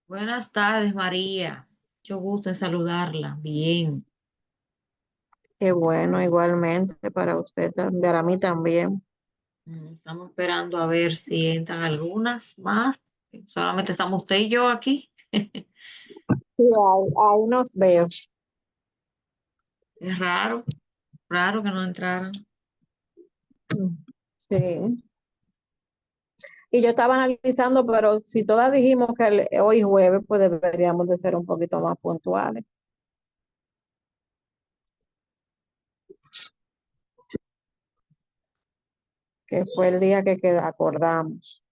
Buenas tardes, María. Mucho gusto en saludarla. Bien. Qué bueno, igualmente para usted, para mí también. Estamos esperando a ver si entran algunas más. Solamente estamos usted y yo aquí. Sí, ahí nos veo. Es raro, raro que no entraran. Sí. Y yo estaba analizando, pero si todas dijimos que hoy jueves, pues deberíamos de ser un poquito más puntuales, que fue el día que acordamos.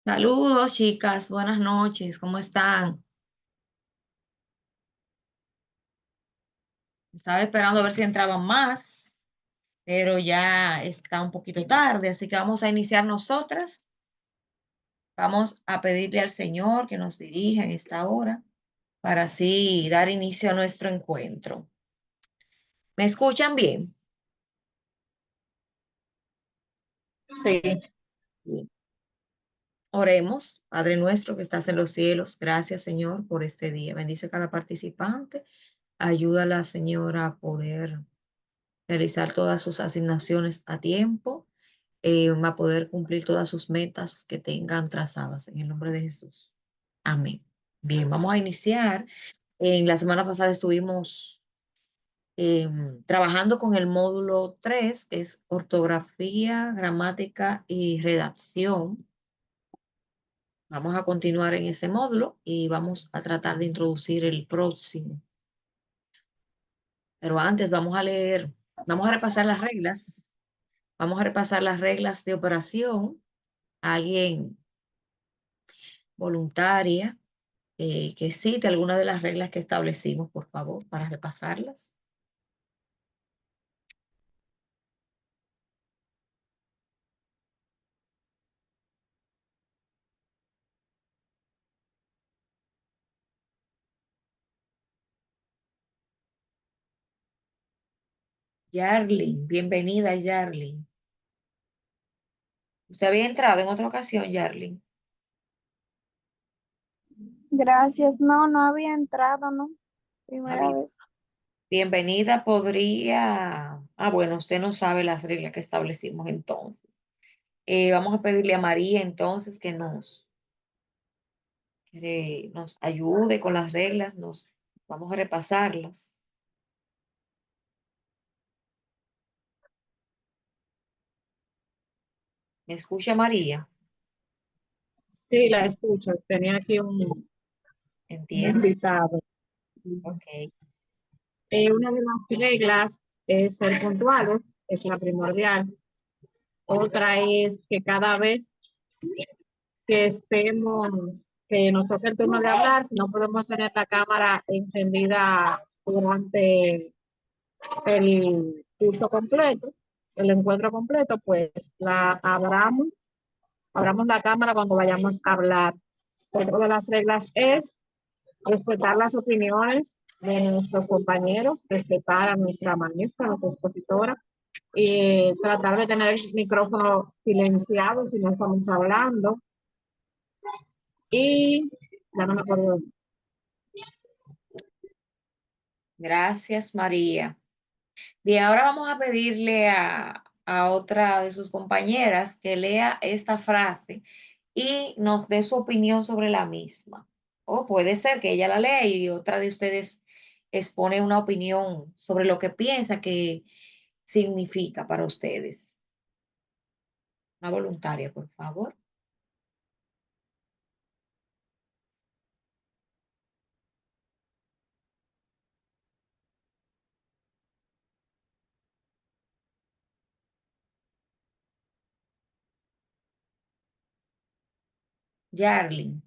Saludos, chicas. Buenas noches. ¿Cómo están? Estaba esperando a ver si entraban más, pero ya está un poquito tarde, así que vamos a iniciar nosotras. Vamos a pedirle al Señor que nos dirija en esta hora para así dar inicio a nuestro encuentro. ¿Me escuchan bien? Sí, Bien. Oremos, Padre nuestro que estás en los cielos. Gracias, Señor, por este día. Bendice a cada participante. Ayúdala, Señor, a poder realizar todas sus asignaciones a tiempo, a poder cumplir todas sus metas que tengan trazadas. En el nombre de Jesús. Amén. Bien, vamos a iniciar. En la semana pasada estuvimos trabajando con el módulo 3, que es ortografía, gramática y redacción. Vamos a continuar en ese módulo y vamos a tratar de introducir el próximo. Pero antes vamos a repasar las reglas. Vamos a repasar las reglas de operación. Alguien voluntaria que cite alguna de las reglas que establecimos, por favor, para repasarlas. Yarlin, bienvenida, Yarlin. Usted había entrado en otra ocasión, Yarlin. Gracias. No, no había entrado, ¿no? Ah, Primera bien. vez. Bienvenida, podría. Ah, bueno, usted no sabe las reglas que establecimos entonces. Vamos a pedirle a María entonces que nos ayude con las reglas, vamos a repasarlas. ¿Me escucha María? sí, la escucho. Tenía aquí un Entiendo. invitado. Ok. Una de las reglas es ser puntuales, es la primordial. Otra es que cada vez que que nos toque el turno de hablar, si no podemos tener la cámara encendida durante el curso completo, el encuentro completo, pues abramos la cámara cuando vayamos a hablar. Otra de las reglas es respetar las opiniones de nuestros compañeros, respetar a nuestra maestra, a nuestra expositora, y tratar de tener el micrófono silenciado si no estamos hablando. Y ya no me acuerdo. Gracias, María. Bien, ahora vamos a pedirle a otra de sus compañeras que lea esta frase y nos dé su opinión sobre la misma. O puede ser que ella la lea y otra de ustedes expone una opinión sobre lo que piensa que significa para ustedes. Una voluntaria, por favor. Yarlin.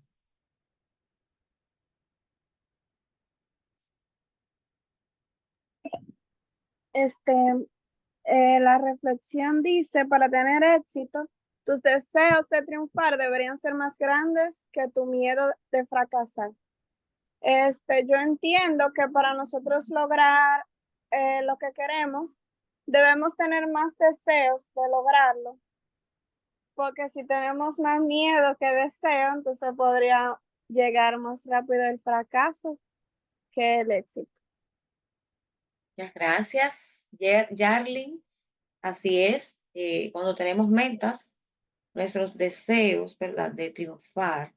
Este, la reflexión dice, para tener éxito, tus deseos de triunfar deberían ser más grandes que tu miedo de fracasar. Yo entiendo que para nosotros lograr lo que queremos, debemos tener más deseos de lograrlo, porque si tenemos más miedo que deseo, entonces podría llegar más rápido el fracaso que el éxito. Muchas gracias, Yarlin. Así es, cuando tenemos metas, nuestros deseos, ¿verdad?, de triunfar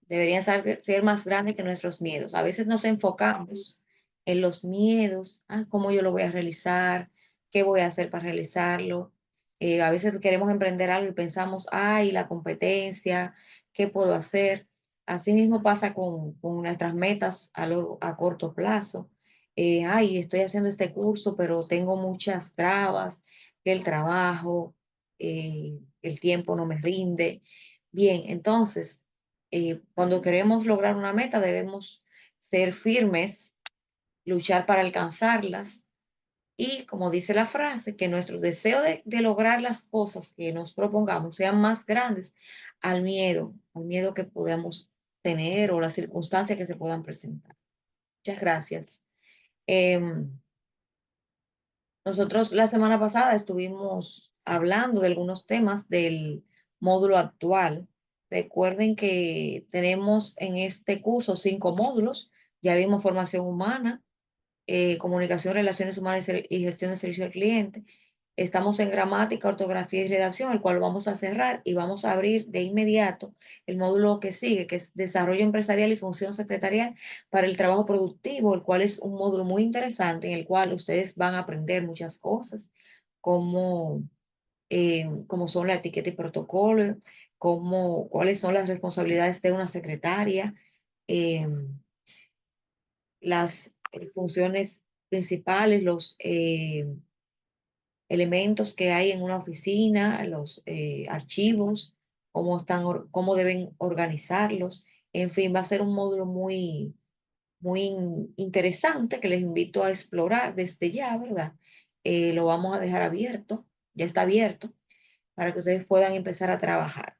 deberían ser más grandes que nuestros miedos. A veces nos enfocamos en los miedos, cómo yo lo voy a realizar, qué voy a hacer para realizarlo. A veces queremos emprender algo y pensamos, ay, la competencia, ¿qué puedo hacer? Así mismo pasa con nuestras metas a corto plazo. Ay, estoy haciendo este curso, pero tengo muchas trabas, el trabajo, el tiempo no me rinde. Bien, entonces, cuando queremos lograr una meta, debemos ser firmes, luchar para alcanzarlas y, como dice la frase, que nuestro deseo de lograr las cosas que nos propongamos sean más grandes al miedo que podamos tener o las circunstancias que se puedan presentar. Muchas gracias. Em, Nosotros la semana pasada estuvimos hablando de algunos temas del módulo actual. Recuerden que tenemos en este curso 5 módulos. Ya vimos formación humana, comunicación, relaciones humanas y gestión de servicio al cliente. Estamos en gramática, ortografía y redacción, el cual vamos a cerrar y vamos a abrir de inmediato el módulo que sigue, que es desarrollo empresarial y función secretarial para el trabajo productivo, el cual es un módulo muy interesante en el cual ustedes van a aprender muchas cosas, como, como son la etiqueta y protocolo, como, cuáles son las responsabilidades de una secretaria, las funciones principales, los elementos que hay en una oficina, los archivos, cómo están, cómo deben organizarlos. En fin, va a ser un módulo muy interesante que les invito a explorar desde ya, ¿verdad? Lo vamos a dejar abierto, ya está abierto, para que ustedes puedan empezar a trabajar.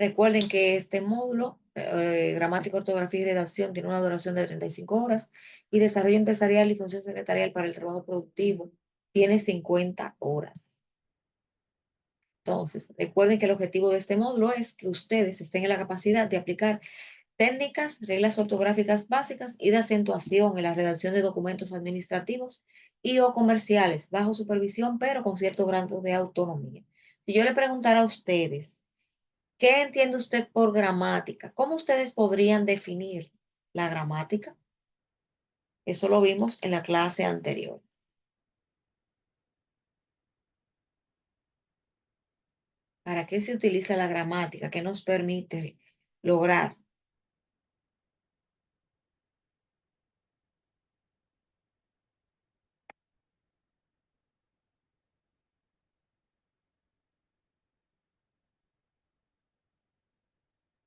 Recuerden que este módulo, gramática, ortografía y redacción, tiene una duración de 35 horas y desarrollo empresarial y función secretarial para el trabajo productivo tiene 50 horas. Entonces, recuerden que el objetivo de este módulo es que ustedes estén en la capacidad de aplicar técnicas, reglas ortográficas básicas y de acentuación en la redacción de documentos administrativos y o comerciales bajo supervisión, pero con cierto grado de autonomía. Si yo le preguntara a ustedes, ¿qué entiende usted por gramática? ¿Cómo ustedes podrían definir la gramática? Eso lo vimos en la clase anterior. ¿Para qué se utiliza la gramática? ¿Qué nos permite lograr?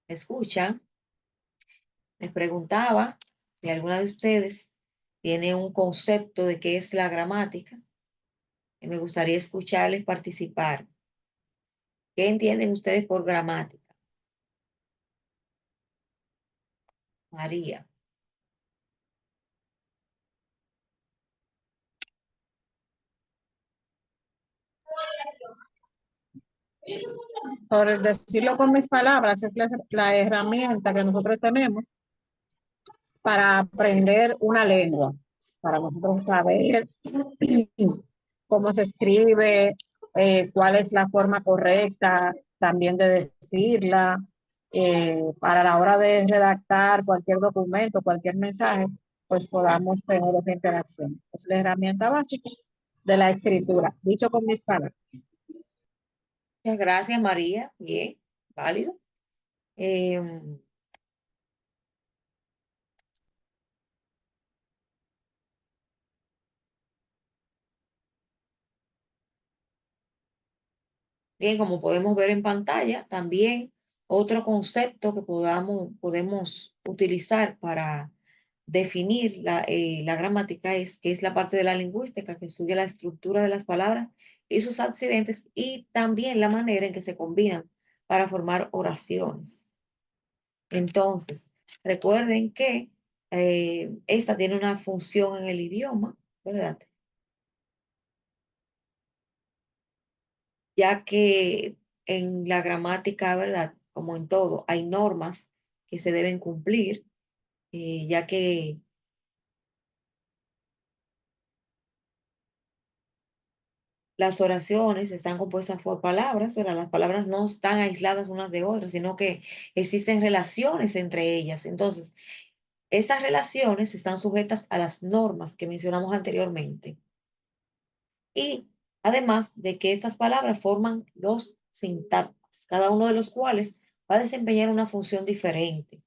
Escucha, les preguntaba si alguna de ustedes tiene un concepto de qué es la gramática, y me gustaría escucharles participar. ¿Qué entienden ustedes por gramática? María. Por decirlo con mis palabras, es la herramienta que nosotros tenemos para aprender una lengua, para nosotros saber cómo se escribe, cuál es la forma correcta también de decirla, para la hora de redactar cualquier documento, cualquier mensaje, pues podamos tener esa interacción. Es la herramienta básica de la escritura, dicho con mis palabras. Muchas gracias, María. Bien, válido. Em, Bien, como podemos ver en pantalla, también otro concepto que podemos utilizar para definir la gramática es que es la parte de la lingüística que estudia la estructura de las palabras y sus accidentes y también la manera en que se combinan para formar oraciones. Entonces, recuerden que esta tiene una función en el idioma, ¿verdad? Ya que en la gramática, ¿verdad? Como en todo, hay normas que se deben cumplir, ya que las oraciones están compuestas por palabras, pero las palabras no están aisladas unas de otras, sino que existen relaciones entre ellas. Entonces, estas relaciones están sujetas a las normas que mencionamos anteriormente. Y además de que estas palabras forman los sintagmas, cada uno de los cuales va a desempeñar una función diferente.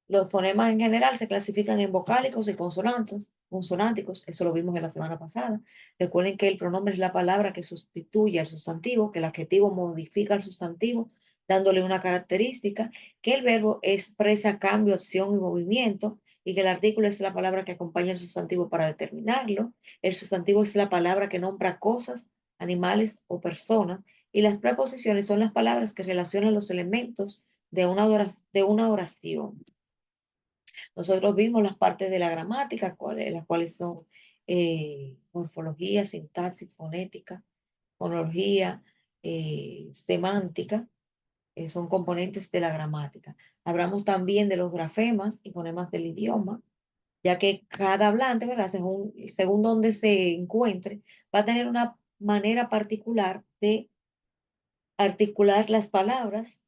Los fonemas en general se clasifican en vocálicos y consonantes, consonánticos, eso lo vimos en la semana pasada. Recuerden que el pronombre es la palabra que sustituye al sustantivo, que el adjetivo modifica al sustantivo, dándole una característica, que el verbo expresa cambio, acción y movimiento, y que el artículo es la palabra que acompaña al sustantivo para determinarlo. El sustantivo es la palabra que nombra cosas, animales o personas, y las preposiciones son las palabras que relacionan los elementos de una oración. Nosotros vimos las partes de la gramática, las cuales son morfología, sintaxis, fonética, fonología, semántica, son componentes de la gramática. Hablamos también de los grafemas y fonemas del idioma, ya que cada hablante, ¿verdad? Según donde se encuentre, va a tener una manera particular de articular las palabras.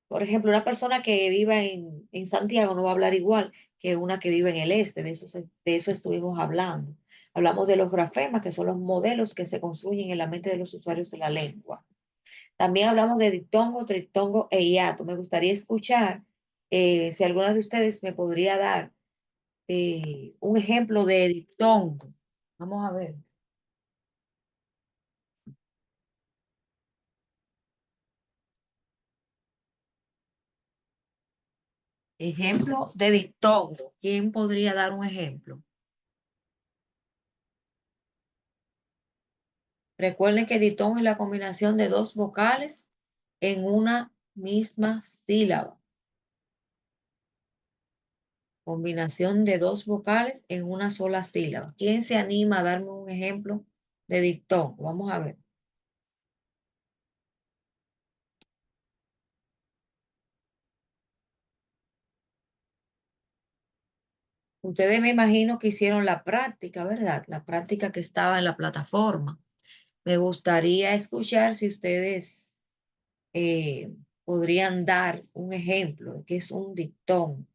Por ejemplo, una persona que viva en Santiago no va a hablar igual que una que vive en el este, de eso estuvimos hablando. Hablamos de los grafemas, que son los modelos que se construyen en la mente de los usuarios de la lengua. También hablamos de diptongo, triptongo e hiato. Me gustaría escuchar si alguna de ustedes me podría dar un ejemplo de diptongo. Vamos a ver. Ejemplo de diptongo. ¿Quién podría dar un ejemplo? Recuerden que diptongo es la combinación de dos vocales en una misma sílaba. Combinación de dos vocales en una sola sílaba. ¿Quién se anima a darme un ejemplo de diptongo? Vamos a ver. Ustedes me imagino que hicieron la práctica, ¿verdad? La práctica que estaba en la plataforma. Me gustaría escuchar si ustedes podrían dar un ejemplo de qué es un diptongo.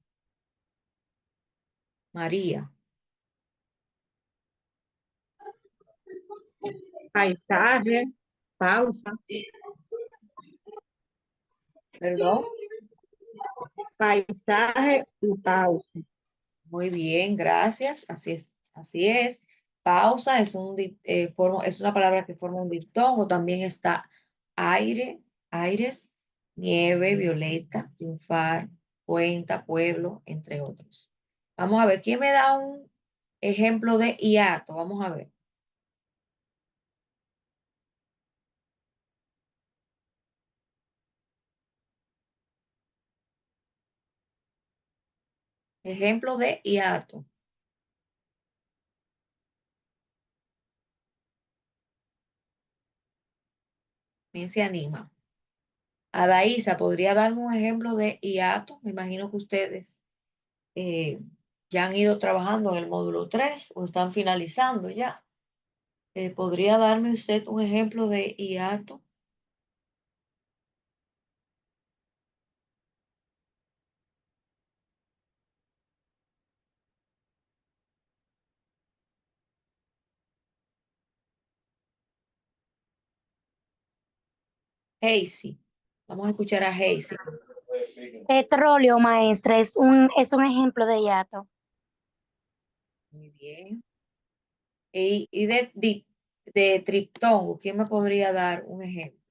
María. Paisaje, pausa, Perdón. paisaje y pausa. Muy bien, gracias. Así es. Pausa es una palabra que forma un diptongo. También está aire, aires, nieve, violeta, triunfar, cuenta, pueblo, entre otros. Vamos a ver, ¿quién me da un ejemplo de hiato? Vamos a ver. Ejemplo de hiato. ¿Quién se anima? Adaísa, ¿podría darme un ejemplo de hiato? Me imagino que ustedes eh, ya han ido trabajando en el módulo 3 o están finalizando ya. ¿Podría darme usted un ejemplo de hiato? Hazy. Vamos a escuchar a Hazy. Petróleo, maestra, es un ejemplo de hiato. Muy bien. Y de triptongo, ¿quién me podría dar un ejemplo?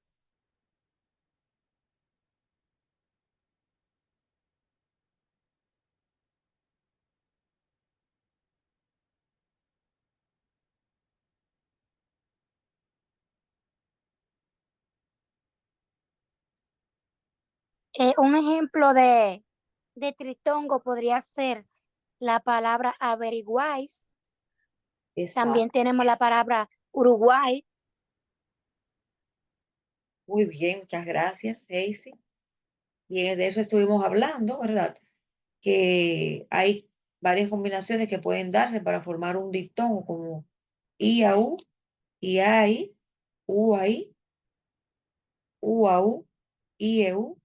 Un ejemplo de tritongo podría ser la palabra averiguáis. También Exacto. tenemos la palabra Uruguay. Muy bien, muchas gracias, Hazy. Y de eso estuvimos hablando, ¿verdad? Que hay varias combinaciones que pueden darse para formar un diptongo como IAU, IAI, UAI, UAU, IEU,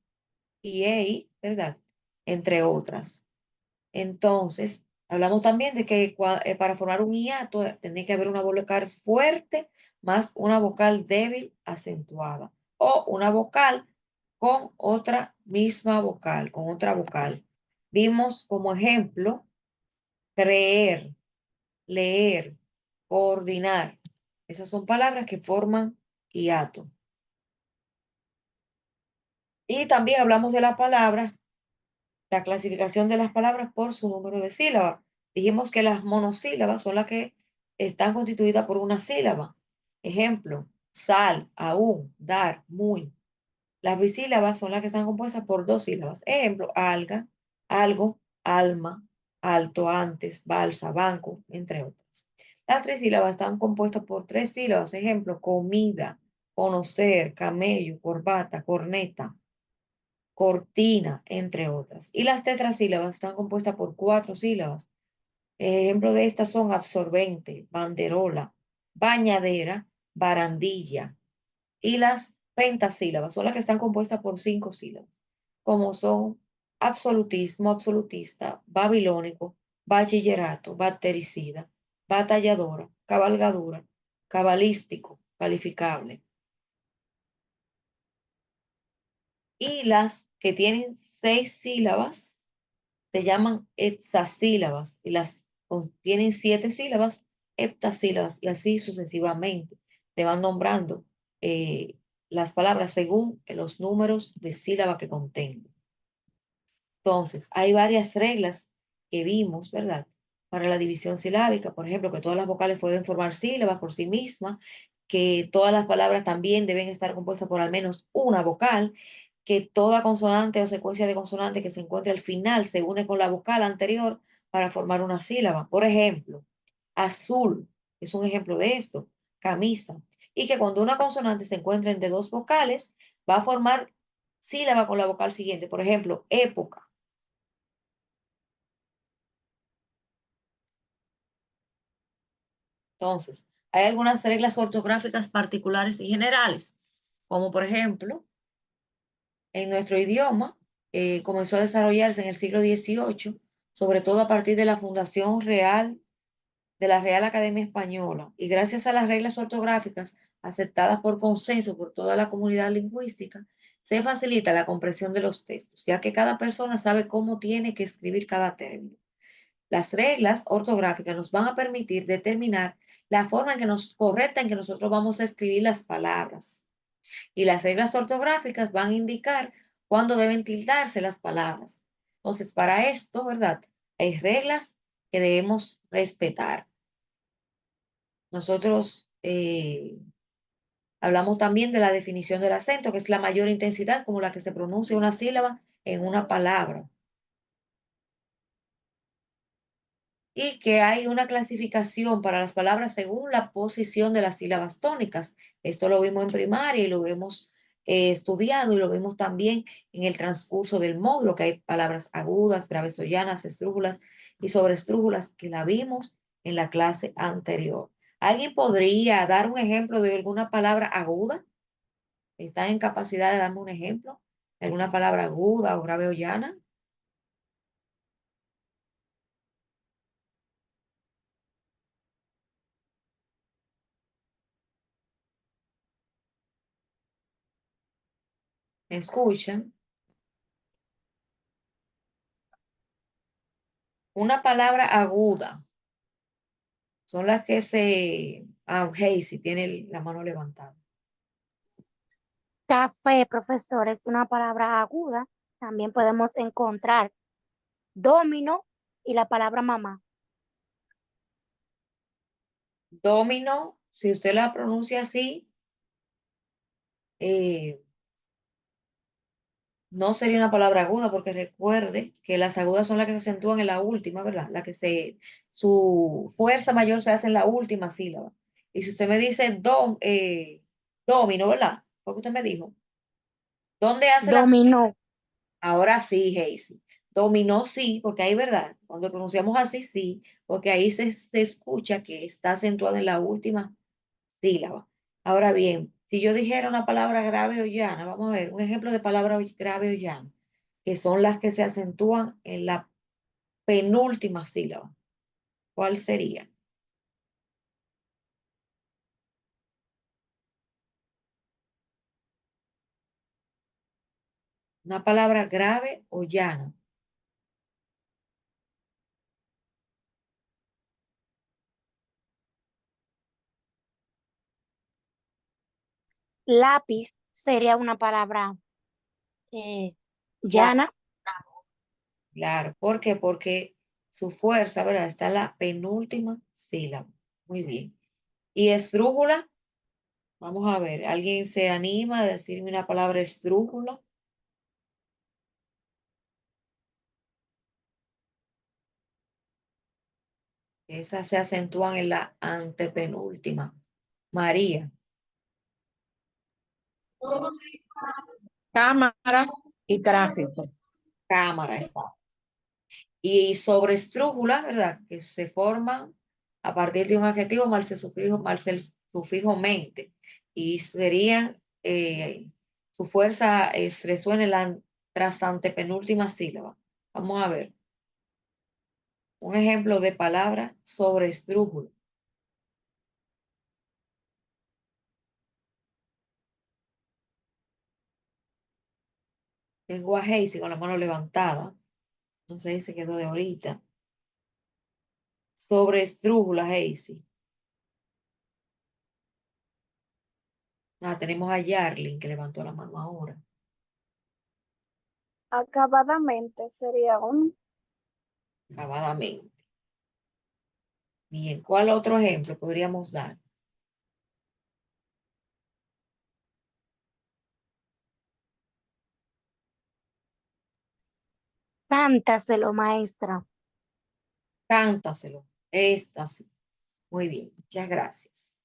IEI, ¿verdad? Entre otras. Entonces, hablamos también de que para formar un hiato tiene que haber una vocal fuerte más una vocal débil acentuada o una vocal con otra misma vocal, con otra vocal. Vimos como ejemplo creer, leer, coordinar. Esas son palabras que forman hiato. Y también hablamos de la palabra, la clasificación de las palabras por su número de sílabas. Dijimos que las monosílabas son las que están constituidas por una sílaba. Ejemplo, sal, aún, dar, muy. Las bisílabas son las que están compuestas por dos sílabas. Ejemplo, alga, algo, alma, alto, antes, balsa, banco, entre otras. Las trisílabas están compuestas por tres sílabas. Ejemplo, comida, conocer, camello, corbata, corneta, cortina, entre otras. Y las tetrasílabas están compuestas por cuatro sílabas. Ejemplo de estas son absorbente, banderola, bañadera, barandilla. Y las pentasílabas son las que están compuestas por cinco sílabas, como son absolutismo, absolutista, babilónico, bachillerato, bactericida, batalladora, cabalgadura, cabalístico, calificable. Y las que tienen seis sílabas se llaman hexasílabas y las que tienen siete sílabas, heptasílabas y así sucesivamente. Se van nombrando eh, las palabras según los números de sílaba que contengan. Entonces, hay varias reglas que vimos, ¿verdad? Para la división silábica, por ejemplo, que todas las vocales pueden formar sílabas por sí mismas, que todas las palabras también deben estar compuestas por al menos una vocal, que toda consonante o secuencia de consonantes que se encuentre al final se une con la vocal anterior para formar una sílaba. Por ejemplo, azul es un ejemplo de esto, camisa. Y que cuando una consonante se encuentre entre dos vocales, va a formar sílaba con la vocal siguiente. Por ejemplo, época. Entonces, hay algunas reglas ortográficas particulares y generales, como por ejemplo, en nuestro idioma comenzó a desarrollarse en el siglo XVIII, sobre todo a partir de la fundación real de la Real Academia Española, y gracias a las reglas ortográficas aceptadas por consenso por toda la comunidad lingüística, se facilita la comprensión de los textos, ya que cada persona sabe cómo tiene que escribir cada término. Las reglas ortográficas nos van a permitir determinar la forma correcta en que nosotros vamos a escribir las palabras. Y las reglas ortográficas van a indicar cuándo deben tildarse las palabras. Entonces, para esto, ¿verdad? Hay reglas que debemos respetar. Nosotros hablamos también de la definición del acento, que es la mayor intensidad como la que se pronuncia una sílaba en una palabra. Y que hay una clasificación para las palabras según la posición de las sílabas tónicas. Esto lo vimos en primaria y lo hemos estudiado y lo vimos también en el transcurso del módulo, que hay palabras agudas, graves o llanas, estrújulas y sobreestrújulas, que la vimos en la clase anterior. ¿Alguien podría dar un ejemplo de alguna palabra aguda? ¿Están en capacidad de darme un ejemplo de alguna palabra aguda o grave o llana? ¿Me escuchan? Una palabra aguda son las que se... Ah, si tiene la mano levantada. Café, profesor, es una palabra aguda. También podemos encontrar domino y la palabra mamá. Domino, si usted la pronuncia así, eh, no sería una palabra aguda, porque recuerde que las agudas son las que se acentúan en la última, ¿verdad? Su fuerza mayor se hace en la última sílaba. Y si usted me dice domino, ¿verdad? Fue lo que usted me dijo. ¿Dónde hace la... Dominó. Ahora sí, Hazy. Dominó sí, porque ahí, ¿verdad? Cuando pronunciamos así, sí, porque ahí se escucha que está acentuada en la última sílaba. Ahora bien, si yo dijera una palabra grave o llana, vamos a ver, un ejemplo de palabra grave o llana, que son las que se acentúan en la penúltima sílaba. ¿Cuál sería? Una palabra grave o llana. Lápiz sería una palabra eh, Claro, llana. claro. ¿Por qué? Porque su fuerza, ¿verdad? Está en la penúltima sílaba. Muy bien. ¿Y esdrújula? Vamos a ver, ¿alguien se anima a decirme una palabra esdrújula? Esas se acentúan en la antepenúltima. María, Cámara y tráfico. cámara, exacto. Y sobre estrújula, ¿verdad? Que se forman a partir de un adjetivo más el sufijo mente. Y serían, su fuerza resuena en la tras antepenúltima sílaba. Vamos a ver, un ejemplo de palabra sobre estrújula. Tengo a Hazy con la mano levantada. No sé si se quedó de ahorita. Sobre estrújula, Hazy. Ah, tenemos a Yarlin que levantó la mano ahora. Acabadamente sería uno. Acabadamente. Bien, ¿cuál otro ejemplo podríamos dar? Cántaselo, maestra. Cántaselo. Esta sí. Muy bien, muchas gracias.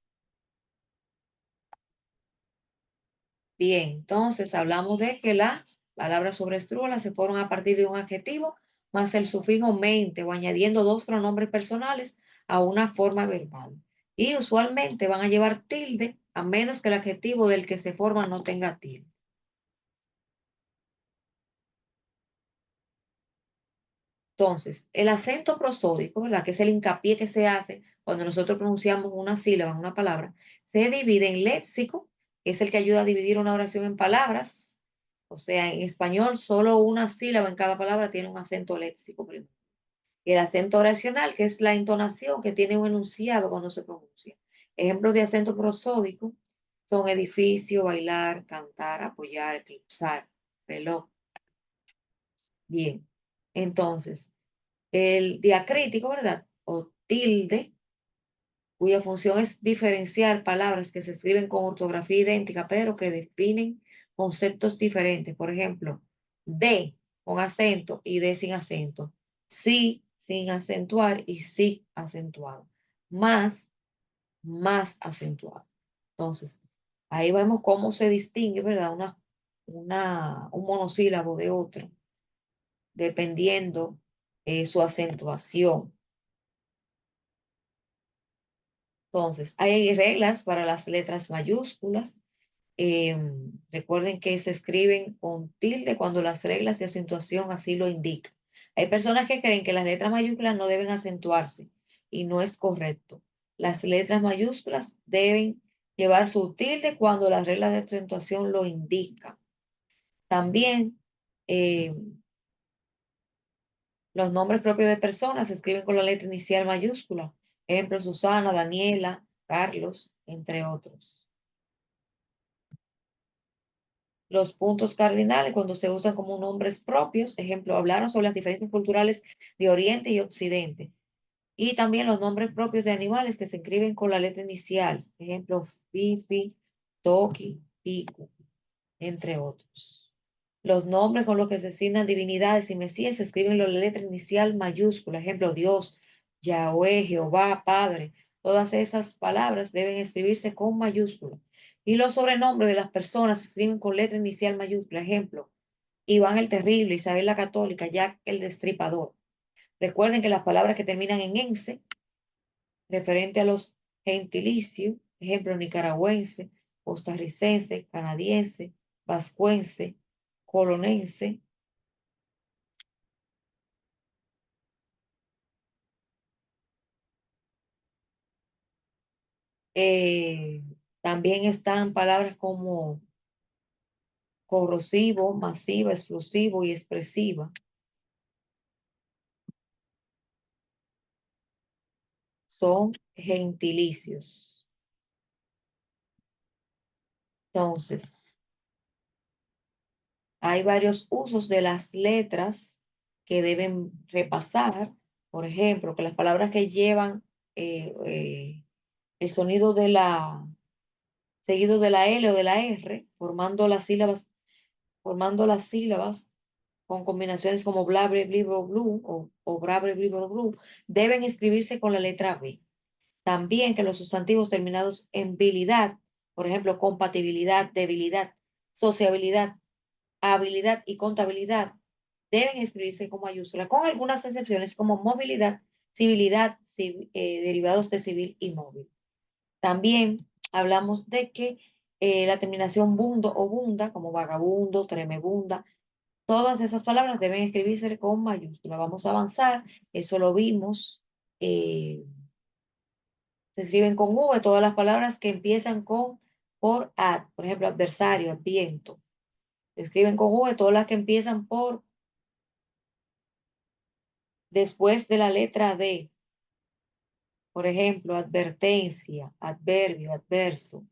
Bien, entonces hablamos de que las palabras sobre estrújula se forman a partir de un adjetivo más el sufijo mente o añadiendo dos pronombres personales a una forma verbal. Y usualmente van a llevar tilde a menos que el adjetivo del que se forma no tenga tilde. Entonces, el acento prosódico, ¿verdad? Que es el hincapié que se hace cuando nosotros pronunciamos una sílaba en una palabra, se divide en léxico, que es el que ayuda a dividir una oración en palabras. O sea, en español solo una sílaba en cada palabra tiene un acento léxico primero. Y el acento oracional, que es la entonación que tiene un enunciado cuando se pronuncia. Ejemplos de acento prosódico son edificio, bailar, cantar, apoyar, eclipsar, reloj. Bien, entonces, el diacrítico, ¿verdad? O tilde, cuya función es diferenciar palabras que se escriben con ortografía idéntica, pero que definen conceptos diferentes. Por ejemplo, de con acento y de sin acento. Sí sin acentuar y sí acentuado. Más, más acentuado. Entonces, ahí vemos cómo se distingue, ¿verdad? Un monosílabo de otro, dependiendo su acentuación. Entonces, hay reglas para las letras mayúsculas. Recuerden que se escriben con tilde cuando las reglas de acentuación así lo indican. Hay personas que creen que las letras mayúsculas no deben acentuarse y no es correcto. Las letras mayúsculas deben llevar su tilde cuando las reglas de acentuación lo indican. También eh, los nombres propios de personas se escriben con la letra inicial mayúscula. Ejemplo, Susana, Daniela, Carlos, entre otros. Los puntos cardinales cuando se usan como nombres propios, ejemplo, hablaron sobre las diferencias culturales de Oriente y Occidente. Y también los nombres propios de animales que se escriben con la letra inicial, ejemplo, Fifi, Toki, Pico, entre otros. Los nombres con los que se asignan divinidades y mesías se escriben con la letra inicial mayúscula, ejemplo, Dios, Yahweh, Jehová, Padre. Todas esas palabras deben escribirse con mayúscula. Y los sobrenombres de las personas se escriben con letra inicial mayúscula, ejemplo, Iván el Terrible, Isabel la Católica, Jack el Destripador. Recuerden que las palabras que terminan en ense, referente a los gentilicios, ejemplo, nicaragüense, costarricense, canadiense, vascuense, colonense, Eh, también están palabras como corrosivo, masiva, explosivo y expresiva. Son gentilicios. Entonces, hay varios usos de las letras que deben repasar. Por ejemplo, que las palabras que llevan el sonido de la, seguido de la L o de la R, formando las sílabas con combinaciones como bla, ble, bli, blo, blu o bra, ble, bli, blo, blu, deben escribirse con la letra B. También que los sustantivos terminados en bilidad, por ejemplo, compatibilidad, debilidad, sociabilidad, habilidad y contabilidad, deben escribirse con mayúscula, con algunas excepciones como movilidad, civilidad, derivados de civil y móvil. También hablamos de que la terminación bundo o bunda, como vagabundo, tremebunda, todas esas palabras deben escribirse con mayúscula. Vamos a avanzar, eso lo vimos. Se escriben con V todas las palabras que empiezan con por ad, por ejemplo, adversario, adviento. Se escriben con V todas las que empiezan por después de la letra D. Por ejemplo, advertencia, adverbio, adverso.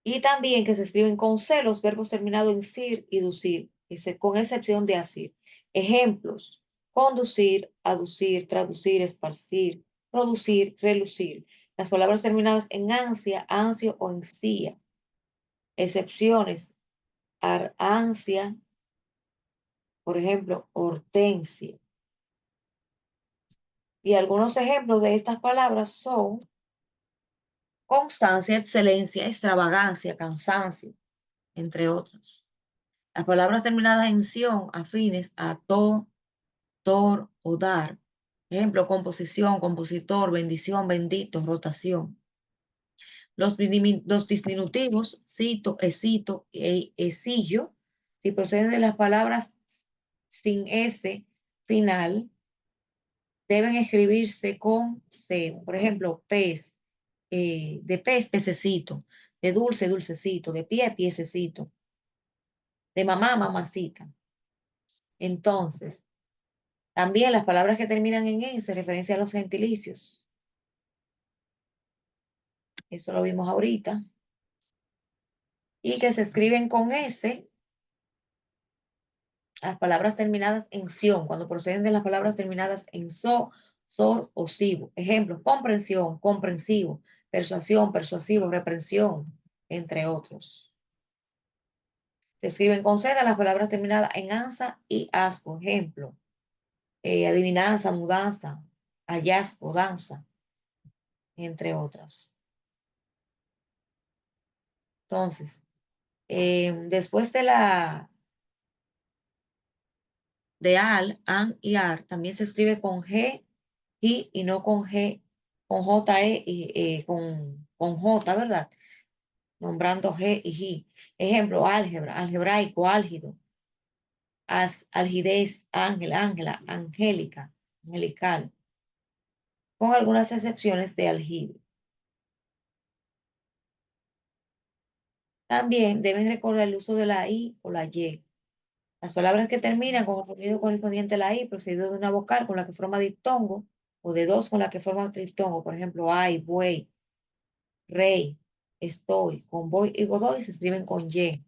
Y también que se escriben con C los verbos terminados en cir y ducir, con excepción de asir. Ejemplos: conducir, aducir, traducir, esparcir, producir, relucir. Las palabras terminadas en ansia, ansio o en cia. Excepciones: ansia, por ejemplo, hortensia. Y algunos ejemplos de estas palabras son constancia, excelencia, extravagancia, cansancio, entre otras. Las palabras terminadas en ción, afines a to, tor o dar. Ejemplo: composición, compositor, bendición, bendito, rotación. Los disminutivos, cito, esito, esillo, si proceden de las palabras sin S final, deben escribirse con C. Por ejemplo, pez, de pez, pececito, de dulce, dulcecito, de pie, piececito, de mamá, mamacita. Entonces, también las palabras que terminan en "en" se referencia a los gentilicios. Eso lo vimos ahorita. Y que se escriben con S las palabras terminadas en ción, cuando proceden de las palabras terminadas en so, sor o sivo. Ejemplos: comprensión, comprensivo, persuasión, persuasivo, reprensión, entre otros. Se escriben con Z las palabras terminadas en ansa y asco. Ejemplo: adivinanza, mudanza, hallazgo, danza, entre otras. Entonces, después de al, an y ar, también se escribe con G, G y no con G, con J, y con J, ¿verdad? Nombrando G y G. Ejemplo: álgebra, algebraico, álgido, algidez, ángel, ángela, angélica, angelical, con algunas excepciones de aljibe. También deben recordar el uso de la I o la Y. Las palabras que terminan con el sonido correspondiente a la I, procedido de una vocal con la que forma diptongo, o de dos con la que forma triptongo, por ejemplo, ay, buey, rey, estoy, convoy y godoy, se escriben con Y.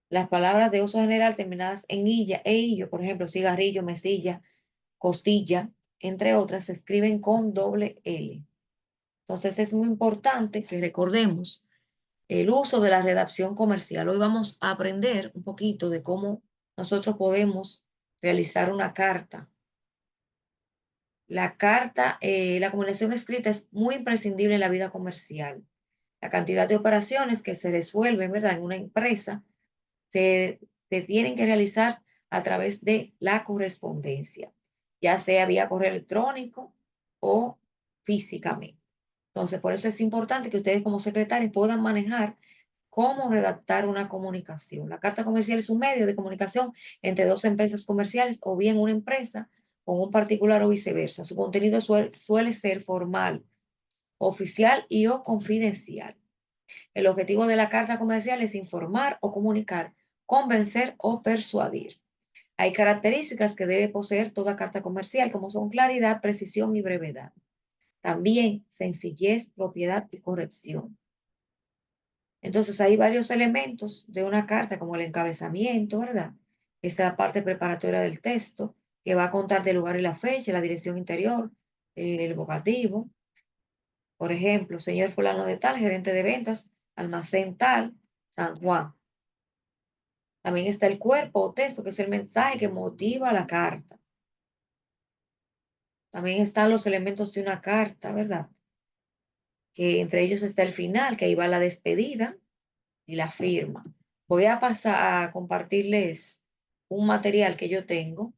Las palabras de uso general terminadas en illa e illo, por ejemplo, cigarrillo, mesilla, costilla, entre otras, se escriben con doble L. Entonces es muy importante que recordemos el uso de la redacción comercial. Hoy vamos a aprender un poquito de cómo nosotros podemos realizar una carta. La carta, la comunicación escrita es muy imprescindible en la vida comercial. La cantidad de operaciones que se resuelven, ¿verdad?, en una empresa se tienen que realizar a través de la correspondencia, ya sea vía correo electrónico o físicamente. Entonces, por eso es importante que ustedes como secretarios puedan manejar cómo redactar una comunicación. La carta comercial es un medio de comunicación entre dos empresas comerciales o bien una empresa con un particular o viceversa. Su contenido suele ser formal, oficial y o confidencial. El objetivo de la carta comercial es informar o comunicar, convencer o persuadir. Hay características que debe poseer toda carta comercial, como son claridad, precisión y brevedad. También sencillez, propiedad y corrección. Entonces hay varios elementos de una carta, como el encabezamiento, ¿verdad? Esta es la parte preparatoria del texto, que va a contar del lugar y la fecha, la dirección interior, el vocativo. Por ejemplo, señor fulano de tal, gerente de ventas, almacén tal, San Juan. También está el cuerpo o texto, que es el mensaje que motiva la carta. También están los elementos de una carta, ¿verdad? Que entre ellos está el final, que ahí va la despedida y la firma. Voy a pasar a compartirles un material que yo tengo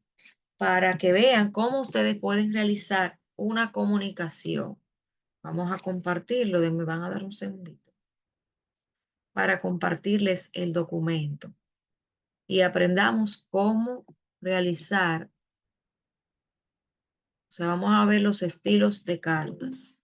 para que vean cómo ustedes pueden realizar una comunicación. Vamos a compartirlo, me van a dar un segundito para compartirles el documento y aprendamos cómo realizar, o sea, vamos a ver los estilos de cartas.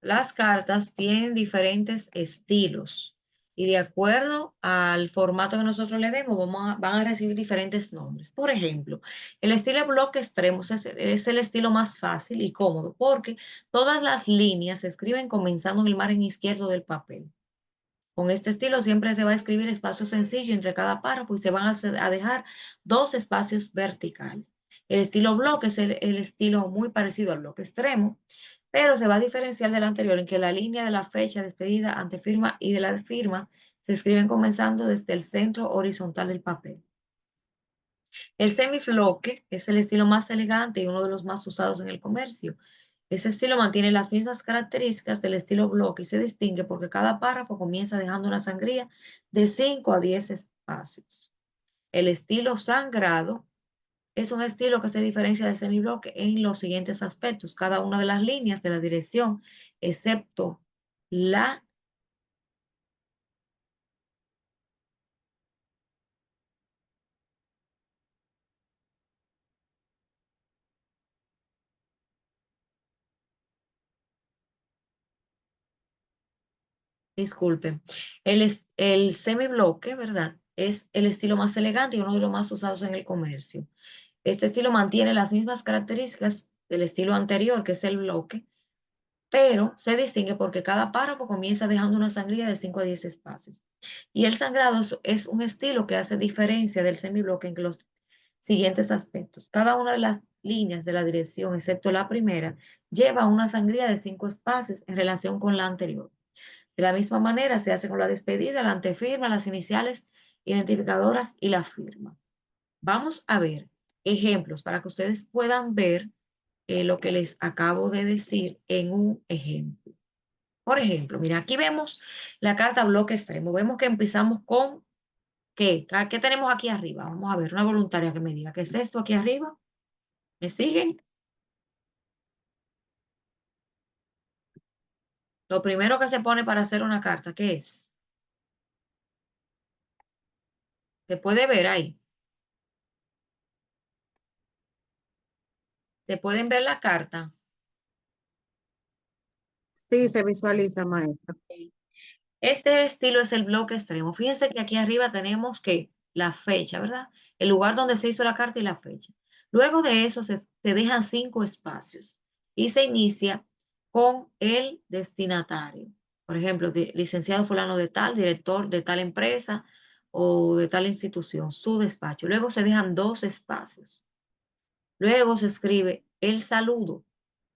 Las cartas tienen diferentes estilos y de acuerdo al formato que nosotros le demos, van a recibir diferentes nombres. Por ejemplo, el estilo bloque extremo es el estilo más fácil y cómodo porque todas las líneas se escriben comenzando en el margen izquierdo del papel. Con este estilo siempre se va a escribir espacio sencillo entre cada párrafo y se van a dejar dos espacios verticales. El estilo bloque es el estilo muy parecido al bloque extremo, pero se va a diferenciar del anterior en que la línea de la fecha despedida, antefirma y de la firma se escriben comenzando desde el centro horizontal del papel. El semifloque es el estilo más elegante y uno de los más usados en el comercio. Ese estilo mantiene las mismas características del estilo bloque y se distingue porque cada párrafo comienza dejando una sangría de 5 a 10 espacios. El estilo sangrado es un estilo que se diferencia del semibloque en los siguientes aspectos. Cada una de las líneas de la dirección, excepto la, disculpen, el semibloque, ¿verdad? Es el estilo más elegante y uno de los más usados en el comercio. Este estilo mantiene las mismas características del estilo anterior, que es el bloque, pero se distingue porque cada párrafo comienza dejando una sangría de 5 a 10 espacios. Y el sangrado es un estilo que hace diferencia del semibloque en los siguientes aspectos. Cada una de las líneas de la dirección, excepto la primera, lleva una sangría de 5 espacios en relación con la anterior. De la misma manera se hace con la despedida, la antefirma, las iniciales identificadoras y la firma. Vamos a ver ejemplos para que ustedes puedan ver lo que les acabo de decir en un ejemplo. Por ejemplo, mira, aquí vemos la carta bloque extremo. Vemos que empezamos con ¿qué? ¿Qué tenemos aquí arriba? Vamos a ver, una voluntaria que me diga, ¿qué es esto aquí arriba? ¿Me siguen? Lo primero que se pone para hacer una carta, ¿qué es? Se puede ver ahí. ¿Se pueden ver la carta? Sí, se visualiza, maestra. Este estilo es el bloque extremo. Fíjense que aquí arriba tenemos que la fecha, ¿verdad? El lugar donde se hizo la carta y la fecha. Luego de eso se dejan 5 espacios y se inicia con el destinatario. Por ejemplo, licenciado fulano de tal, director de tal empresa o de tal institución, su despacho. Luego se dejan 2 espacios. Luego se escribe el saludo,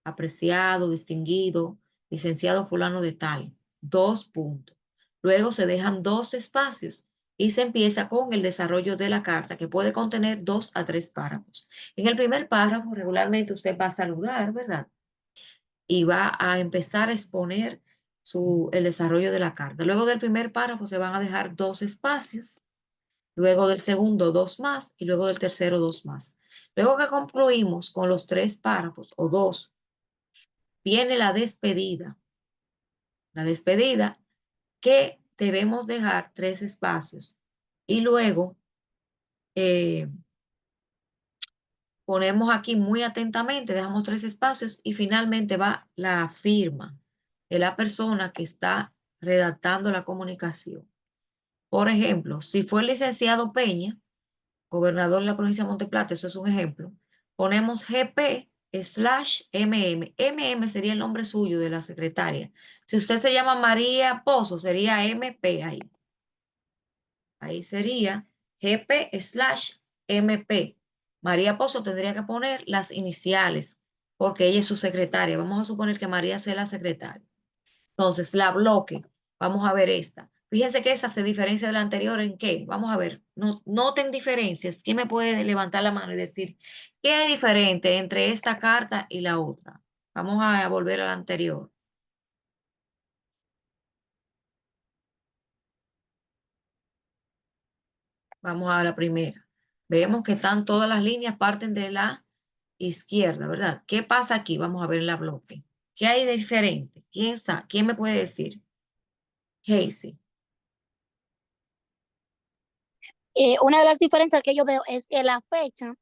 apreciado, distinguido, licenciado fulano de tal, 2 puntos. Luego se dejan 2 espacios y se empieza con el desarrollo de la carta, que puede contener 2 a 3 párrafos. En el primer párrafo, regularmente usted va a saludar, ¿verdad? Y va a empezar a exponer el desarrollo de la carta. Luego del primer párrafo se van a dejar 2 espacios, luego del segundo 2 más y luego del tercero 2 más. Luego que concluimos con los 3 párrafos o 2, viene la despedida. La despedida que debemos dejar 3 espacios y luego ponemos aquí muy atentamente, dejamos 3 espacios y finalmente va la firma de la persona que está redactando la comunicación. Por ejemplo, si fue el licenciado Peña, gobernador de la provincia de Monteplata, eso es un ejemplo, ponemos GP/MM. MM sería el nombre suyo de la secretaria. Si usted se llama María Pozo, sería MP ahí. Ahí sería GP/MP. María Pozo tendría que poner las iniciales porque ella es su secretaria. Vamos a suponer que María sea la secretaria. Entonces, la bloque, vamos a ver esta. Fíjense que esa se diferencia de la anterior en qué. Vamos a ver, noten diferencias. ¿Quién me puede levantar la mano y decir qué es diferente entre esta carta y la otra? Vamos a volver a la anterior. Vamos a la primera. Vemos que están todas las líneas, parten de la izquierda, ¿verdad? ¿Qué pasa aquí? Vamos a ver la bloque. ¿Qué hay de diferente? ¿Quién me puede decir? Casey. Una de las diferencias que yo veo es que la fecha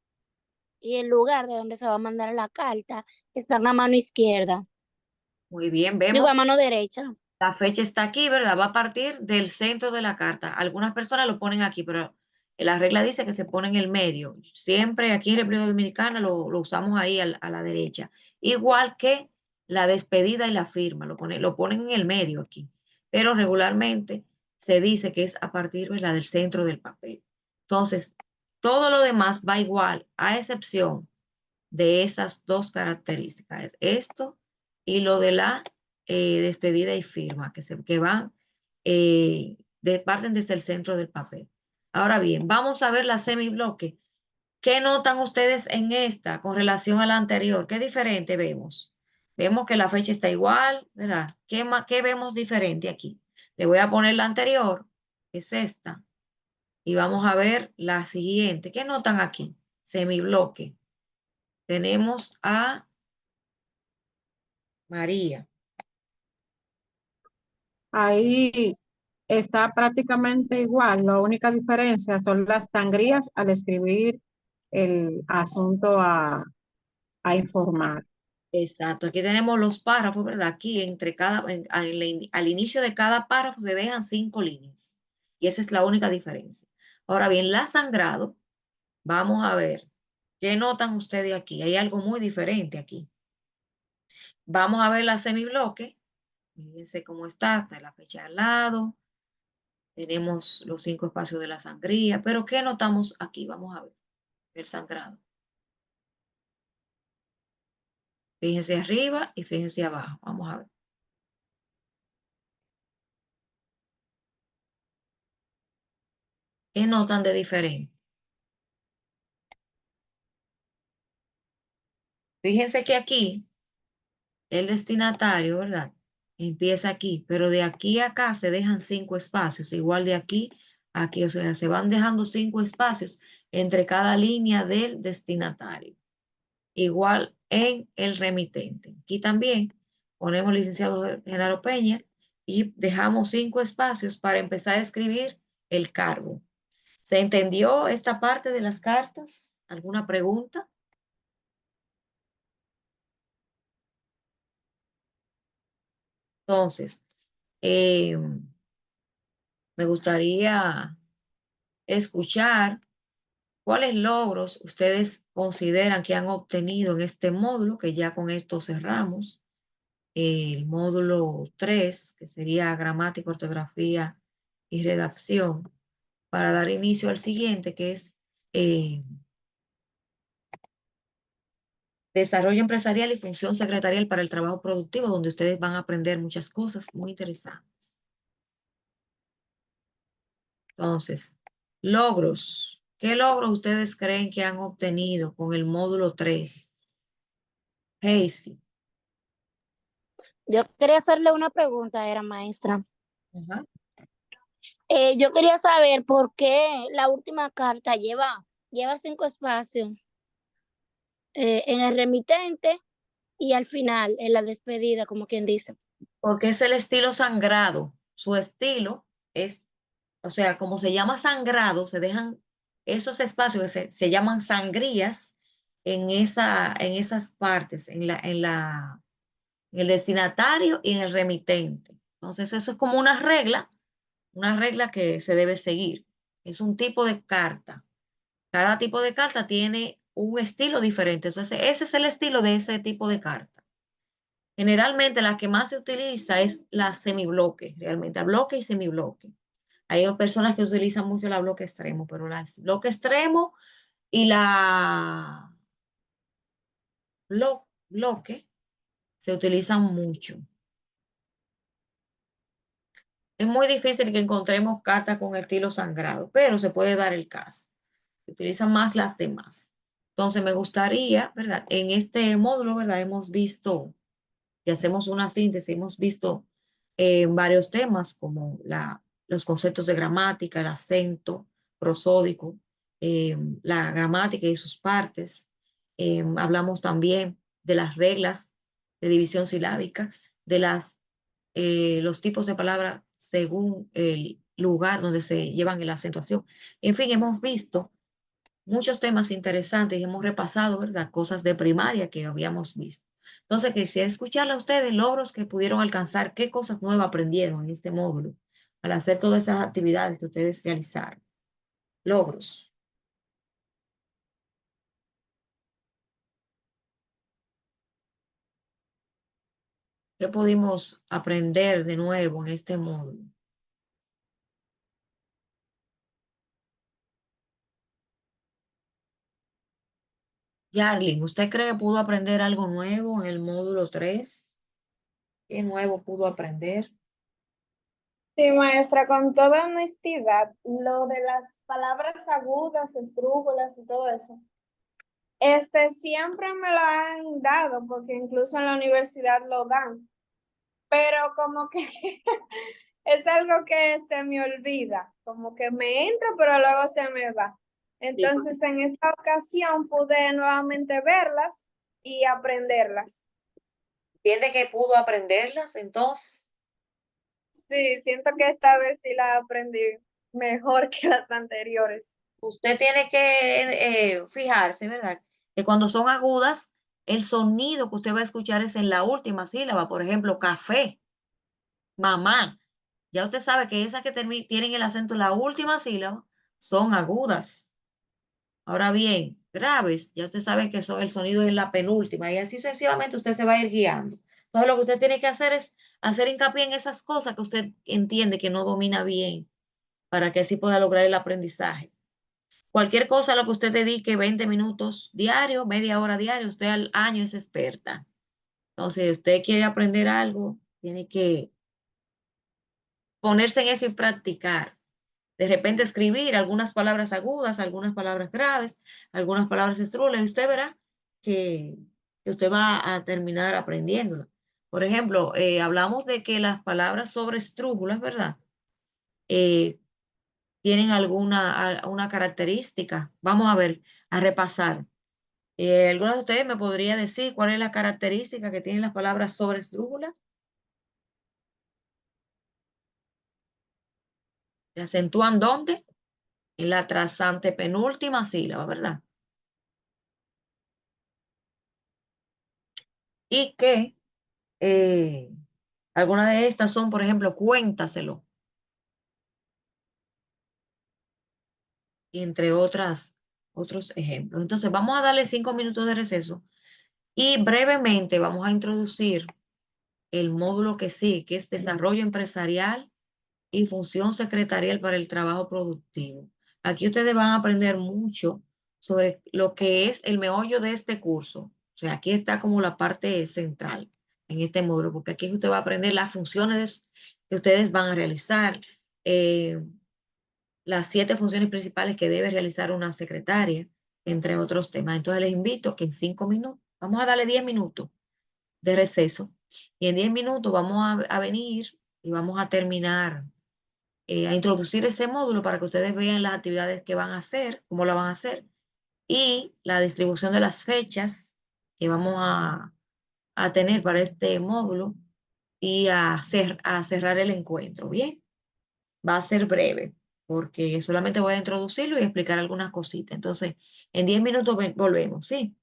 y el lugar de donde se va a mandar la carta están a mano izquierda, Muy bien, digo a vemos. mano derecha. La fecha está aquí, ¿verdad? Va a partir del centro de la carta. Algunas personas lo ponen aquí, pero la regla dice que se pone en el medio. Siempre aquí en República Dominicana lo usamos ahí a la derecha. Igual que la despedida y la firma, lo ponen en el medio aquí. Pero regularmente se dice que es a partir, ¿verdad?, del centro del papel. Entonces, todo lo demás va igual, a excepción de esas 2 características. Esto y lo de la despedida y firma, que van, parten desde el centro del papel. Ahora bien, vamos a ver la semibloque. ¿Qué notan ustedes en esta con relación a la anterior? ¿Qué diferente vemos? Vemos que la fecha está igual, ¿verdad? ¿Qué vemos diferente aquí? Le voy a poner la anterior, que es esta, y vamos a ver la siguiente. ¿Qué notan aquí? Semibloque. Tenemos a María. Ahí está prácticamente igual. La única diferencia son las sangrías al escribir el asunto a informar. Exacto. Aquí tenemos los párrafos, ¿verdad? Aquí entre al inicio de cada párrafo se dejan 5 líneas. Y esa es la única diferencia. Ahora bien, la sangrado, vamos a ver. ¿Qué notan ustedes aquí? Hay algo muy diferente aquí. Vamos a ver la semibloque. Fíjense cómo está la fecha al lado. Tenemos los 5 espacios de la sangría. Pero ¿qué notamos aquí? Vamos a ver el sangrado. Fíjense arriba y fíjense abajo. Vamos a ver. ¿Qué notan de diferente? Fíjense que aquí el destinatario, ¿verdad? Empieza aquí, pero de aquí a acá se dejan 5 espacios, igual de aquí a aquí, o sea, se van dejando 5 espacios entre cada línea del destinatario. Igual en el remitente. Aquí también ponemos licenciado Genaro Peña y dejamos 5 espacios para empezar a escribir el cargo. ¿Se entendió esta parte de las cartas? ¿Alguna pregunta? Entonces, me gustaría escuchar cuáles logros ustedes consideran que han obtenido en este módulo, que ya con esto cerramos. El módulo 3, que sería gramática, ortografía y redacción, para dar inicio al siguiente, que es desarrollo empresarial y función secretarial para el trabajo productivo, donde ustedes van a aprender muchas cosas muy interesantes. Entonces, logros. ¿Qué logros ustedes creen que han obtenido con el módulo 3? Casey. Yo quería hacerle una pregunta, era maestra. Ajá. Yo quería saber por qué la última carta lleva 5 espacios en el remitente y al final, en la despedida, como quien dice. Porque es el estilo sangrado. Su estilo es, o sea, como se llama sangrado, se dejan esos espacios que se llaman sangrías en esas partes, en el destinatario y en el remitente. Entonces, eso es como una regla que se debe seguir. Es un tipo de carta. Cada tipo de carta tiene un estilo diferente. Entonces, ese es el estilo de ese tipo de carta. Generalmente la que más se utiliza es la semibloque, realmente, a bloque y semibloque. Hay personas que utilizan mucho la bloque extremo, pero la bloque extremo y la bloque se utilizan mucho. Es muy difícil que encontremos cartas con estilo sangrado, pero se puede dar el caso. Se utilizan más las demás. Entonces me gustaría, ¿verdad? En este módulo, ¿verdad? Hemos visto, y hacemos una síntesis, hemos visto varios temas como los conceptos de gramática, el acento, prosódico, la gramática y sus partes. Hablamos también de las reglas de división silábica, de los tipos de palabras según el lugar donde se llevan la acentuación. En fin, hemos visto muchos temas interesantes y hemos repasado, ¿verdad? Cosas de primaria que habíamos visto. Entonces, quisiera escucharle a ustedes logros que pudieron alcanzar, qué cosas nuevas aprendieron en este módulo al hacer todas esas actividades que ustedes realizaron. Logros. ¿Qué pudimos aprender de nuevo en este módulo? Yarlin, ¿usted cree que pudo aprender algo nuevo en el módulo 3? ¿Qué nuevo pudo aprender? Sí, maestra, con toda honestidad, lo de las palabras agudas, esdrújulas y todo eso, siempre me lo han dado, porque incluso en la universidad lo dan, pero como que es algo que se me olvida, como que me entra, pero luego se me va. Entonces, en esta ocasión pude nuevamente verlas y aprenderlas. ¿Entiende que pudo aprenderlas entonces? Sí, siento que esta vez sí la aprendí mejor que las anteriores. Usted tiene que fijarse, ¿verdad? Que cuando son agudas, el sonido que usted va a escuchar es en la última sílaba. Por ejemplo, café, mamá. Ya usted sabe que esas que tienen el acento en la última sílaba son agudas. Ahora bien, graves, ya usted sabe que son el sonido en la penúltima y así sucesivamente usted se va a ir guiando. Entonces lo que usted tiene que hacer es hacer hincapié en esas cosas que usted entiende que no domina bien para que así pueda lograr el aprendizaje. Cualquier cosa a lo que usted dedique 20 minutos diario, media hora diaria, usted al año es experta. Entonces, si usted quiere aprender algo, tiene que ponerse en eso y practicar. De repente escribir algunas palabras agudas, algunas palabras graves, algunas palabras estrújulas, y usted verá que, que usted va a terminar aprendiéndola. Por ejemplo, hablamos de que las palabras sobre estrújulas, ¿verdad? Eh, tienen una característica. Vamos a ver, a repasar. ¿Alguno de ustedes me podría decir cuál es la característica que tienen las palabras sobresdrújulas? ¿Se acentúan dónde? En la trasante penúltima sílaba, ¿verdad? Y que algunas de estas son, por ejemplo, cuéntaselo, entre otros ejemplos. Entonces, vamos a darle 5 minutos de receso y brevemente vamos a introducir el módulo que sí, que es desarrollo empresarial y función secretarial para el trabajo productivo. Aquí ustedes van a aprender mucho sobre lo que es el meollo de este curso. O sea, aquí está como la parte central en este módulo, porque aquí usted va a aprender las funciones que ustedes van a realizar, eh, las 7 funciones principales que debe realizar una secretaria, entre otros temas. Entonces les invito a que en 5 minutos, vamos a darle 10 minutos de receso y en 10 minutos vamos a venir y vamos a terminar a introducir ese módulo para que ustedes vean las actividades que van a hacer, cómo la van a hacer y la distribución de las fechas que vamos a tener para este módulo y a cerrar el encuentro. Bien, va a ser breve porque solamente voy a introducirlo y explicar algunas cositas. Entonces, en 10 minutos volvemos, ¿sí?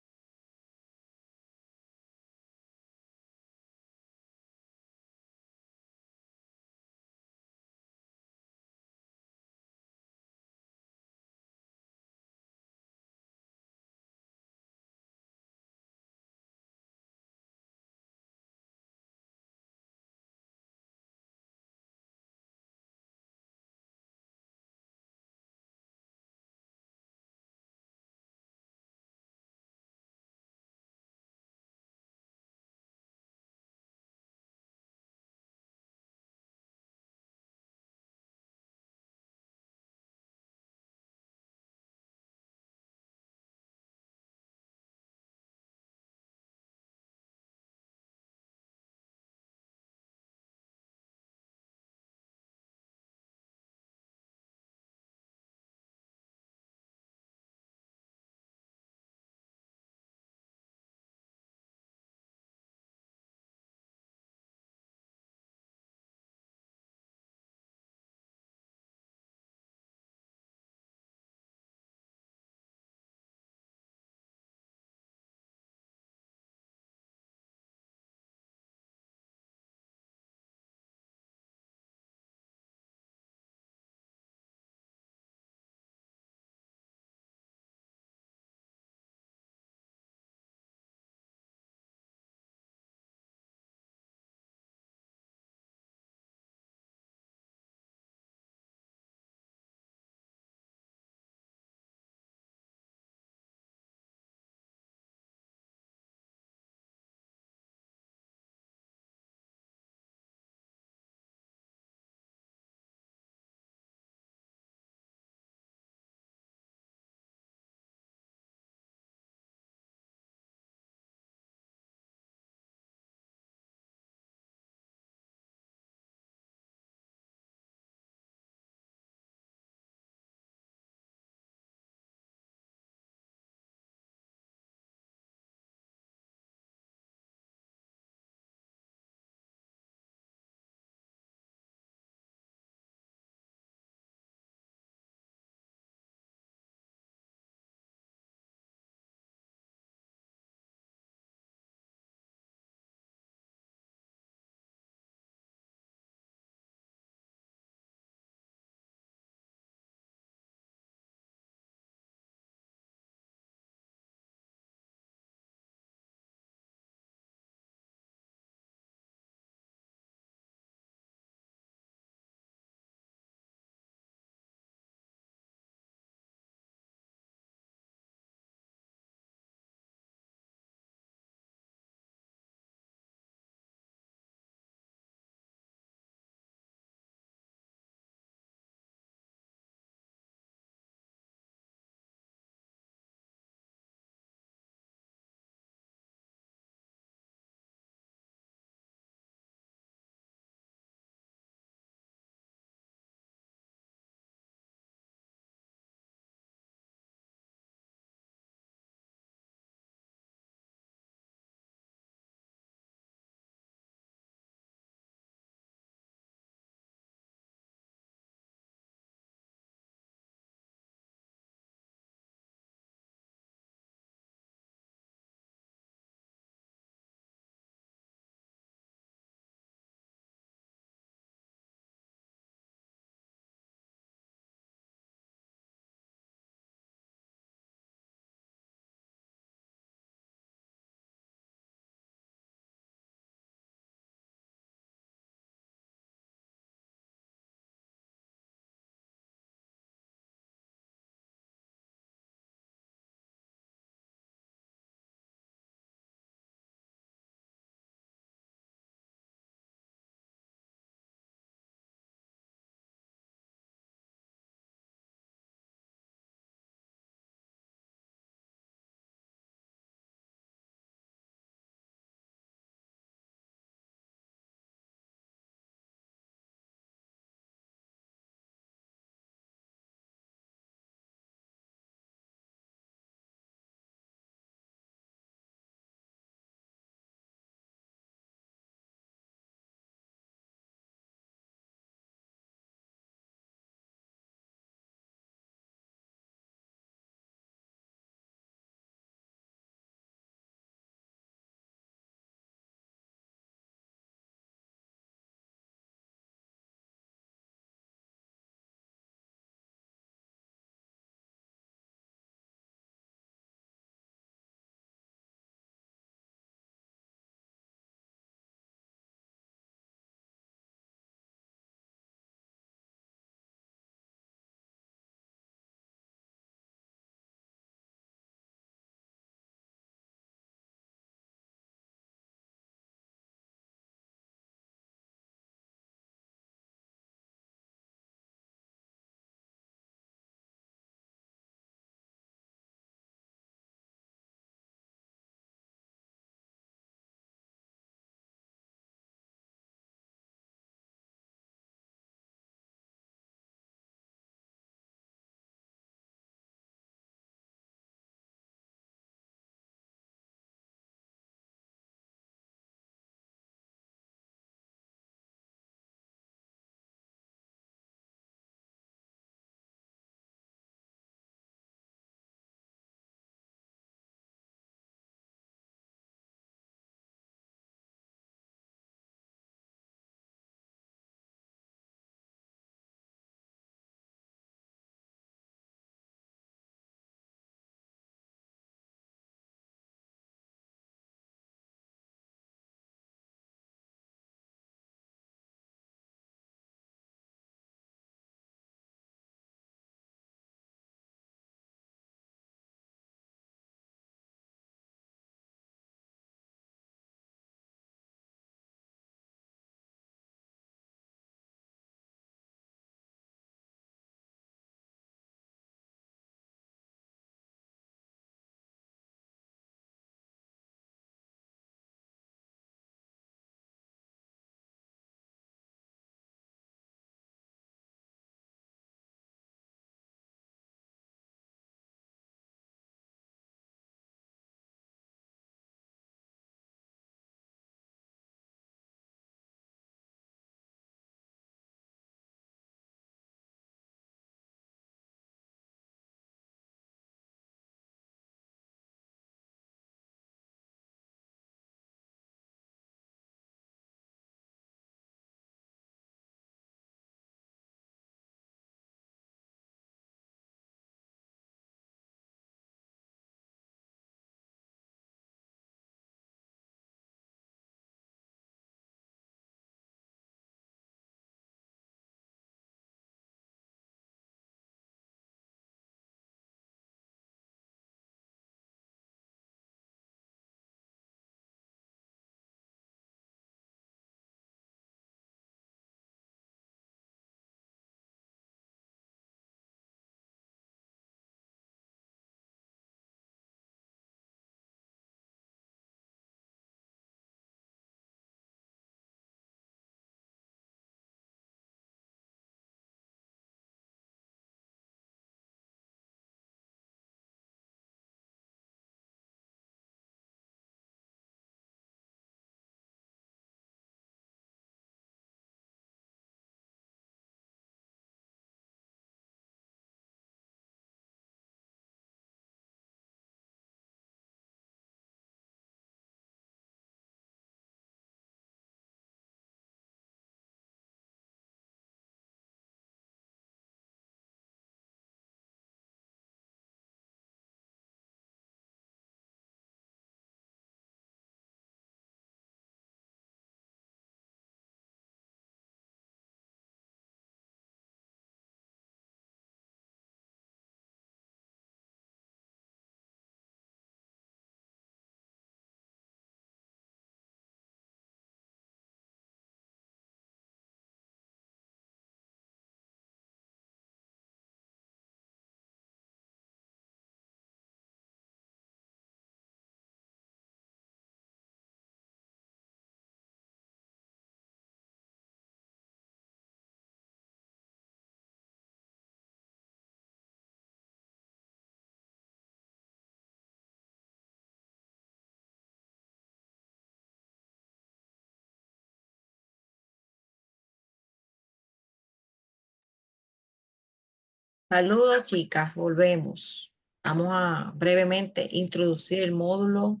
Saludos, chicas. Volvemos. Vamos a brevemente introducir el módulo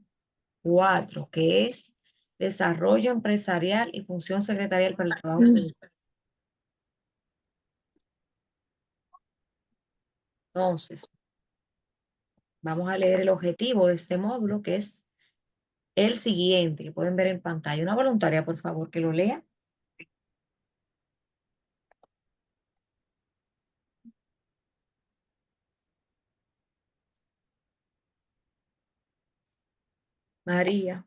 4, que es Desarrollo Empresarial y Función Secretarial para el Trabajo Productivo. Entonces, vamos a leer el objetivo de este módulo, que es el siguiente, que pueden ver en pantalla. Una voluntaria, por favor, que lo lea. María.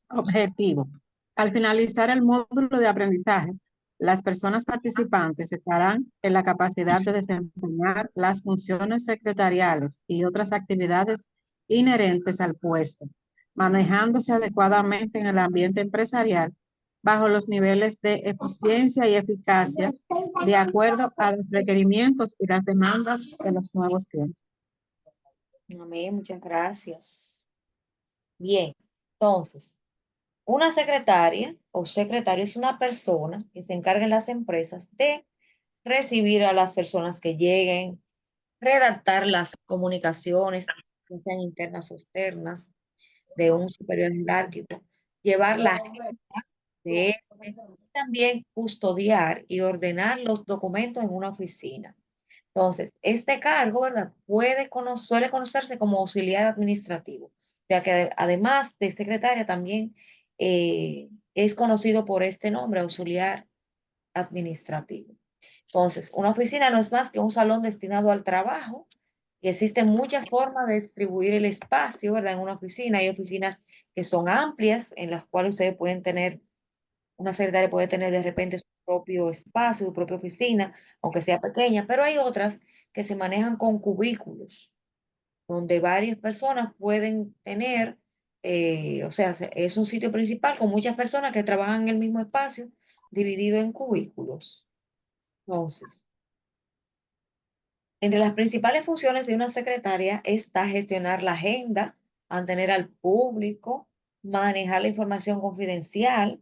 Objetivo. Al finalizar el módulo de aprendizaje, las personas participantes estarán en la capacidad de desempeñar las funciones secretariales y otras actividades inherentes al puesto, manejándose adecuadamente en el ambiente empresarial bajo los niveles de eficiencia y eficacia de acuerdo a los requerimientos y las demandas de los nuevos tiempos. Amén, muchas gracias. Bien, entonces, una secretaria o secretario es una persona que se encarga en las empresas de recibir a las personas que lleguen, redactar las comunicaciones, ya sean internas o externas, de un superior jerárquico, llevar la agenda de este, también custodiar y ordenar los documentos en una oficina. Entonces, este cargo, ¿verdad? Suele conocerse como auxiliar administrativo, ya que además de secretaria también es conocido por este nombre, auxiliar administrativo. Entonces, una oficina no es más que un salón destinado al trabajo y existen muchas formas de distribuir el espacio, ¿verdad? En una oficina hay oficinas que son amplias, en las cuales ustedes pueden tener, una secretaria puede tener de repente su propio espacio, su propia oficina, aunque sea pequeña, pero hay otras que se manejan con cubículos, donde varias personas pueden tener, o sea, es un sitio principal con muchas personas que trabajan en el mismo espacio, dividido en cubículos. Entonces, entre las principales funciones de una secretaria está gestionar la agenda, mantener al público, manejar la información confidencial,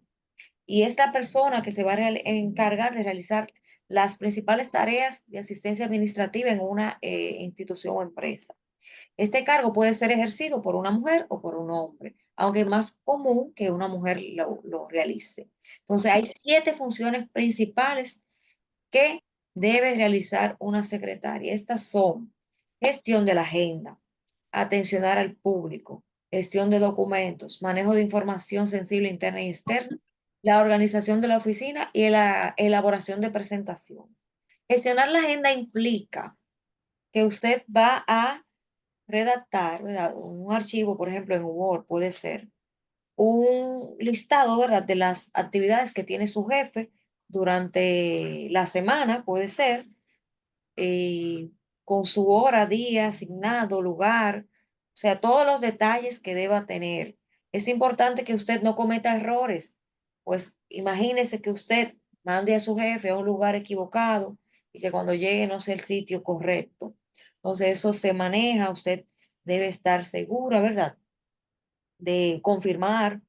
y esta persona que se va a encargar de realizar las principales tareas de asistencia administrativa en una institución o empresa. Este cargo puede ser ejercido por una mujer o por un hombre, aunque es más común que una mujer lo realice. Entonces, hay 7 funciones principales que debe realizar una secretaria. Estas son gestión de la agenda, atencionar al público, gestión de documentos, manejo de información sensible interna y externa, la organización de la oficina y la elaboración de presentación. Gestionar la agenda implica que usted va a redactar, ¿verdad? Un archivo, por ejemplo, en Word puede ser un listado, ¿verdad? De las actividades que tiene su jefe durante la semana, puede ser, eh, con su hora, día asignado, lugar, o sea, todos los detalles que deba tener. Es importante que usted no cometa errores, pues imagínese que usted mande a su jefe a un lugar equivocado y que cuando llegue no sea el sitio correcto. Entonces eso se maneja, usted debe estar segura, ¿verdad? De confirmar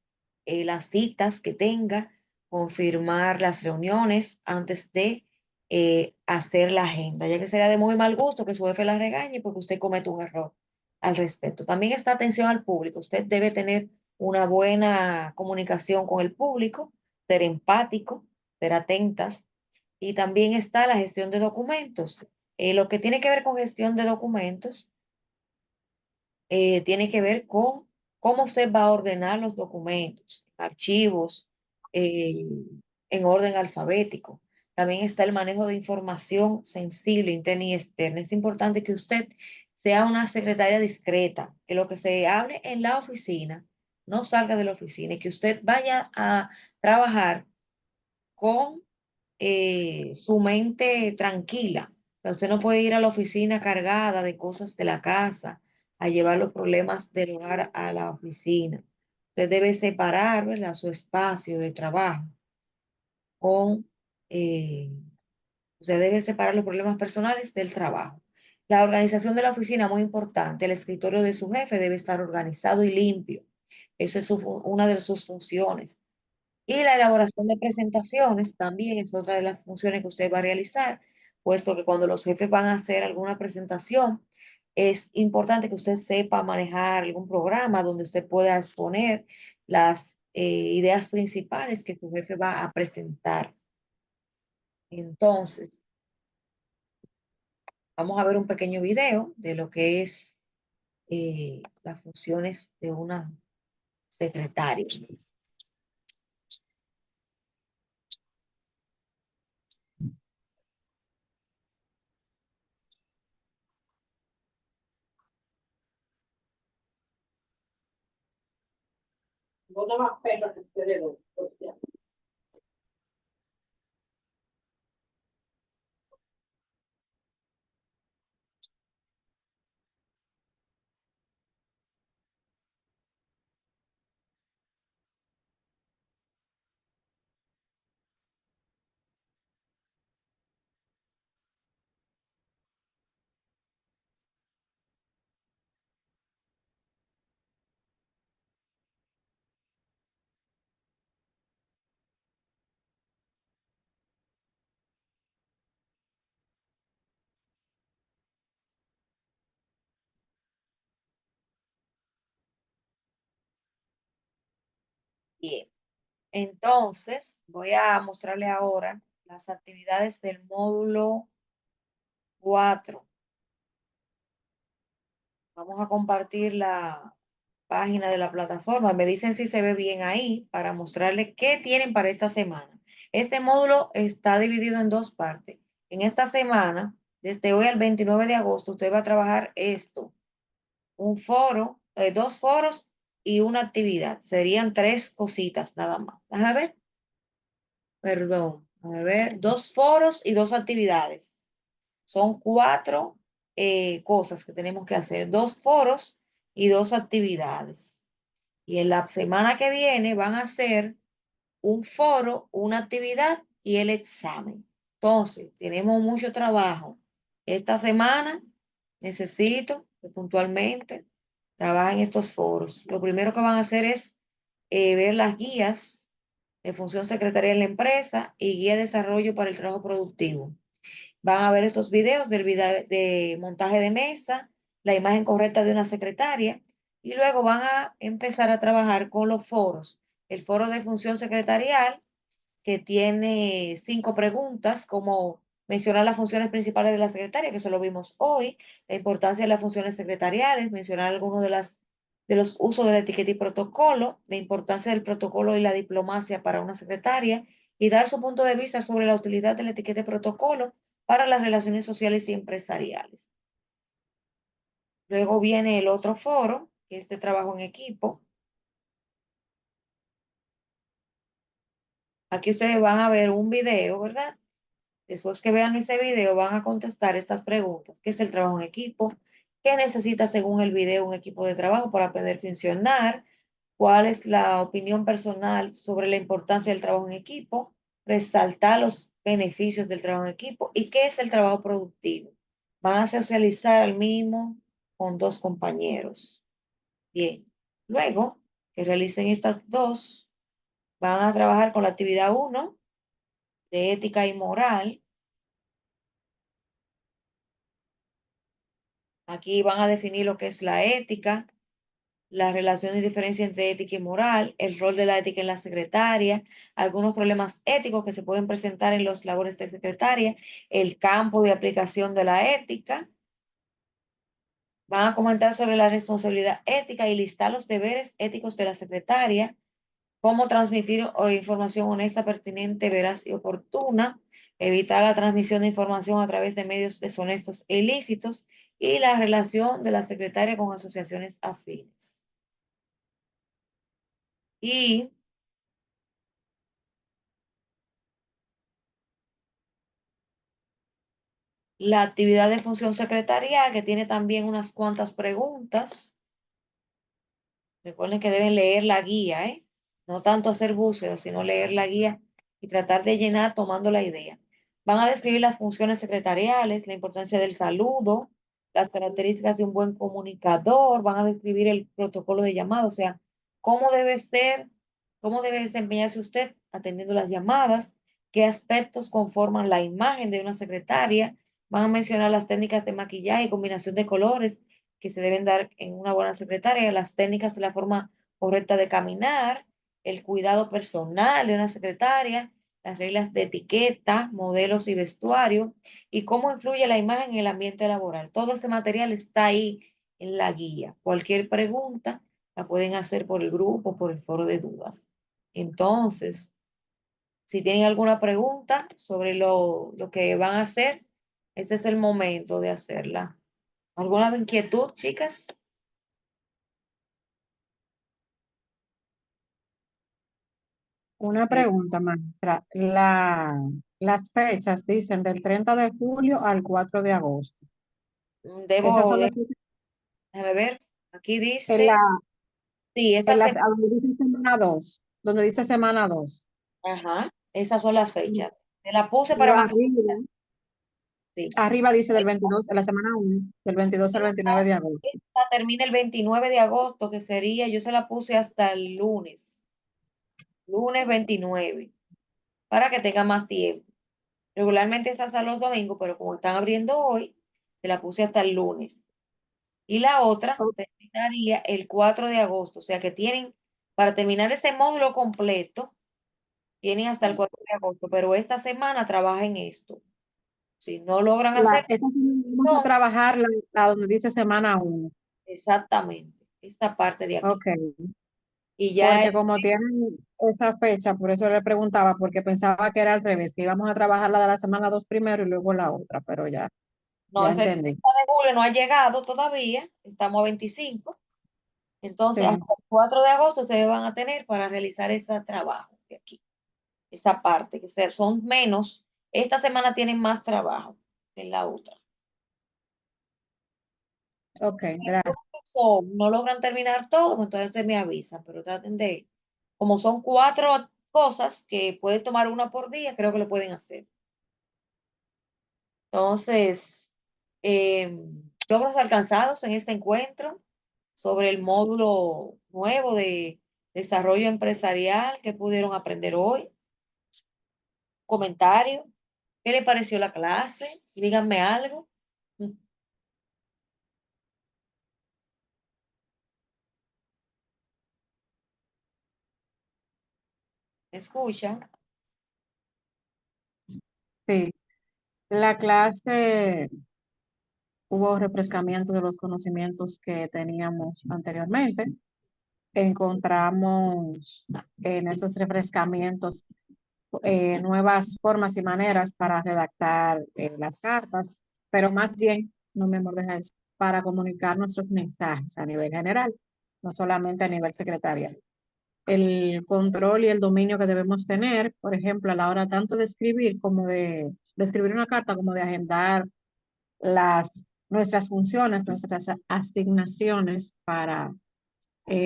las citas que tenga, confirmar las reuniones antes de hacer la agenda, ya que sería de muy mal gusto que su jefe la regañe porque usted comete un error al respecto. También está atención al público. Usted debe tener una buena comunicación con el público, ser empático, ser atentas. Y también está la gestión de documentos. Lo que tiene que ver con gestión de documentos tiene que ver con cómo usted va a ordenar los documentos, archivos, eh, en orden alfabético. También está el manejo de información sensible, interna y externa. Es importante que usted sea una secretaria discreta, que lo que se hable en la oficina no salga de la oficina y que usted vaya a trabajar con su mente tranquila. O sea, usted no puede ir a la oficina cargada de cosas de la casa, a llevar los problemas del hogar a la oficina. Usted debe separar, ¿verdad?, su espacio de trabajo con, usted debe separar los problemas personales del trabajo. La organización de la oficina, muy importante. El escritorio de su jefe debe estar organizado y limpio. Esa es una de sus funciones. Y la elaboración de presentaciones también es otra de las funciones que usted va a realizar, puesto que cuando los jefes van a hacer alguna presentación, es importante que usted sepa manejar algún programa donde usted pueda exponer las ideas principales que su jefe va a presentar. Entonces, vamos a ver un pequeño video de lo que es las funciones de una secretaria. Bien, entonces voy a mostrarle ahora las actividades del módulo 4. Vamos a compartir la página de la plataforma. Me dicen si se ve bien ahí para mostrarles qué tienen para esta semana. Este módulo está dividido en dos partes. En esta semana, desde hoy al 29 de agosto, usted va a trabajar esto: un foro, dos foros y una actividad. Serían tres cositas nada más. Déjame ver. Perdón. A ver, dos foros y dos actividades. Son cuatro cosas que tenemos que hacer, dos foros y dos actividades. Y en la semana que viene van a hacer un foro, una actividad y el examen. Entonces, tenemos mucho trabajo. Esta semana necesito que puntualmente trabajen estos foros. Lo primero que van a hacer es ver las guías de función secretaria en la empresa y guía de desarrollo para el trabajo productivo. Van a ver estos videos del video de montaje de mesa, la imagen correcta de una secretaria, y luego van a empezar a trabajar con los foros. El foro de función secretarial, que tiene 5 preguntas, como mencionar las funciones principales de la secretaria, que eso lo vimos hoy, la importancia de las funciones secretariales, mencionar algunos de los usos de la etiqueta y protocolo, la importancia del protocolo y la diplomacia para una secretaria, y dar su punto de vista sobre la utilidad de la etiqueta y protocolo para las relaciones sociales y empresariales. Luego viene el otro foro, que es de trabajo en equipo. Aquí ustedes van a ver un video, ¿verdad? Después que vean ese video, van a contestar estas preguntas: ¿qué es el trabajo en equipo? ¿Qué necesita según el video un equipo de trabajo para poder funcionar? ¿Cuál es la opinión personal sobre la importancia del trabajo en equipo? Resaltar los beneficios del trabajo en equipo. ¿Y qué es el trabajo productivo? Van a socializar al mínimo con dos compañeros. Bien, luego que realicen estas dos, van a trabajar con la actividad 1 de ética y moral. Aquí van a definir lo que es la ética, la relación y diferencia entre ética y moral, el rol de la ética en la secretaria, algunos problemas éticos que se pueden presentar en las labores de secretaria, el campo de aplicación de la ética. Van a comentar sobre la responsabilidad ética y listar los deberes éticos de la secretaria, cómo transmitir información honesta, pertinente, veraz y oportuna, evitar la transmisión de información a través de medios deshonestos e ilícitos, y la relación de la secretaria con asociaciones afines. Y la actividad de función secretarial, que tiene también unas cuantas preguntas. Recuerden que deben leer la guía, ¿eh? No tanto hacer búsquedas, sino leer la guía y tratar de llenar tomando la idea. Van a describir las funciones secretariales, la importancia del saludo, las características de un buen comunicador, van a describir el protocolo de llamado, o sea, cómo debe ser cómo debe desempeñarse usted atendiendo las llamadas, qué aspectos conforman la imagen de una secretaria. Van a mencionar las técnicas de maquillaje y combinación de colores que se deben dar en una buena secretaria, las técnicas de la forma correcta de caminar, el cuidado personal de una secretaria, las reglas de etiqueta, modelos y vestuario, y cómo influye la imagen en el ambiente laboral. Todo este material está ahí en la guía. Cualquier pregunta la pueden hacer por el grupo, por el foro de dudas. Entonces, si tienen alguna pregunta sobre lo que van a hacer, este es el momento de hacerla. ¿Alguna inquietud, chicas? Una pregunta, maestra. Las fechas dicen del 30 de julio al 4 de agosto. Esas Debo, son las déjame ver, aquí en dice, la, sí, en esa las, semana, donde dice semana 2, donde dice semana 2. ajá, esas son las fechas. Te la puse Y para más. arriba, Sí. arriba dice del 22, en la semana 1, del 22 al 29 de agosto. Esta termina el 29 de agosto, que sería, yo se la puse hasta el lunes 29, para que tenga más tiempo. Regularmente es hasta los domingos, pero como están abriendo hoy, se la puse hasta el lunes. Y la otra O- terminaría el 4 de agosto, o sea que tienen, para terminar ese módulo completo, tienen hasta el 4 de agosto, pero esta semana trabajen esto. Si no logran hacer, Esta semana vamos a no, trabajar la donde dice semana 1. exactamente, esta parte de aquí. Ok, Y ya porque como tienen esa fecha, por eso le preguntaba, porque pensaba que era al revés, que íbamos a trabajar la de la semana 2 primero y luego la otra, pero ya, no, ya ese 30 entendí. de julio no ha llegado todavía, estamos a 25. Entonces, Sí, hasta el 4 de agosto ustedes van a tener para realizar ese trabajo de aquí, esa parte, son menos. Esta semana tienen más trabajo que en la otra. ok, gracias. No logran terminar todo, pues entonces ustedes me avisan, pero traten de, como son 4 cosas que pueden tomar una por día, creo que lo pueden hacer. Entonces, logros alcanzados en este encuentro sobre el módulo nuevo de desarrollo empresarial que pudieron aprender hoy. Comentario. ¿Qué le pareció la clase? Díganme algo. ¿Me escuchan? Sí, la clase hubo refrescamiento de los conocimientos que teníamos anteriormente. Encontramos en estos refrescamientos nuevas formas y maneras para redactar las cartas, pero más bien, no me deja eso, para comunicar nuestros mensajes a nivel general, no solamente a nivel secretarial. El control y el dominio que debemos tener, por ejemplo, a la hora tanto de escribir como de escribir una carta, como de agendar nuestras funciones, nuestras asignaciones para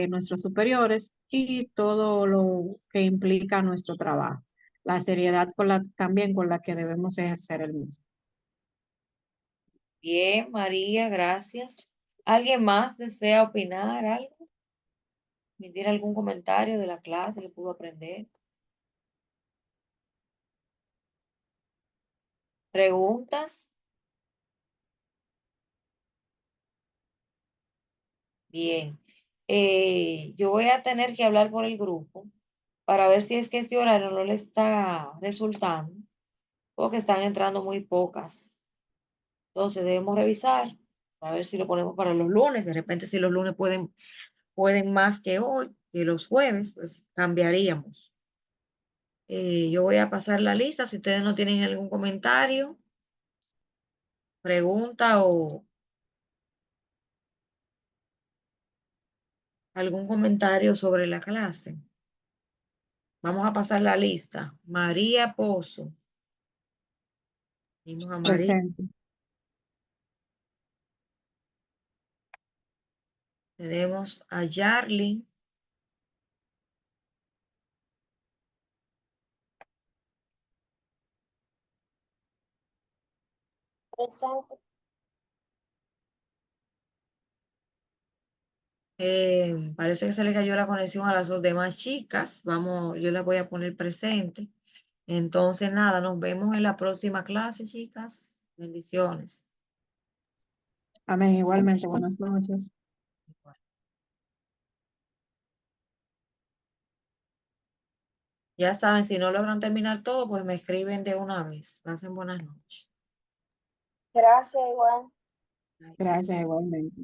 nuestros superiores y todo lo que implica nuestro trabajo, la seriedad también con la que debemos ejercer el mismo. Bien, María, gracias. ¿Alguien más desea opinar algo? ¿Emitir algún comentario de la clase que pudo aprender? ¿Preguntas? Bien. Yo voy a tener que hablar por el grupo para ver si es que este horario no le está resultando, porque están entrando muy pocas. Entonces debemos revisar a ver si lo ponemos para los lunes. De repente, si los lunes pueden más que hoy, que los jueves, pues cambiaríamos. Yo voy a pasar la lista. Si ustedes no tienen algún comentario, pregunta o algún comentario sobre la clase. Vamos a pasar la lista. María Pozo. Dimos a María. Presente. Tenemos a Yarly. Presente. Parece que se le cayó la conexión a las dos demás chicas. Vamos, yo les voy a poner presente. Entonces, nada, nos vemos en la próxima clase, chicas. Bendiciones. Amén, igualmente, buenas noches. Ya saben, si no logran terminar todo, pues me escriben de una vez. Pasen buenas noches. Gracias, igual. Gracias, igualmente.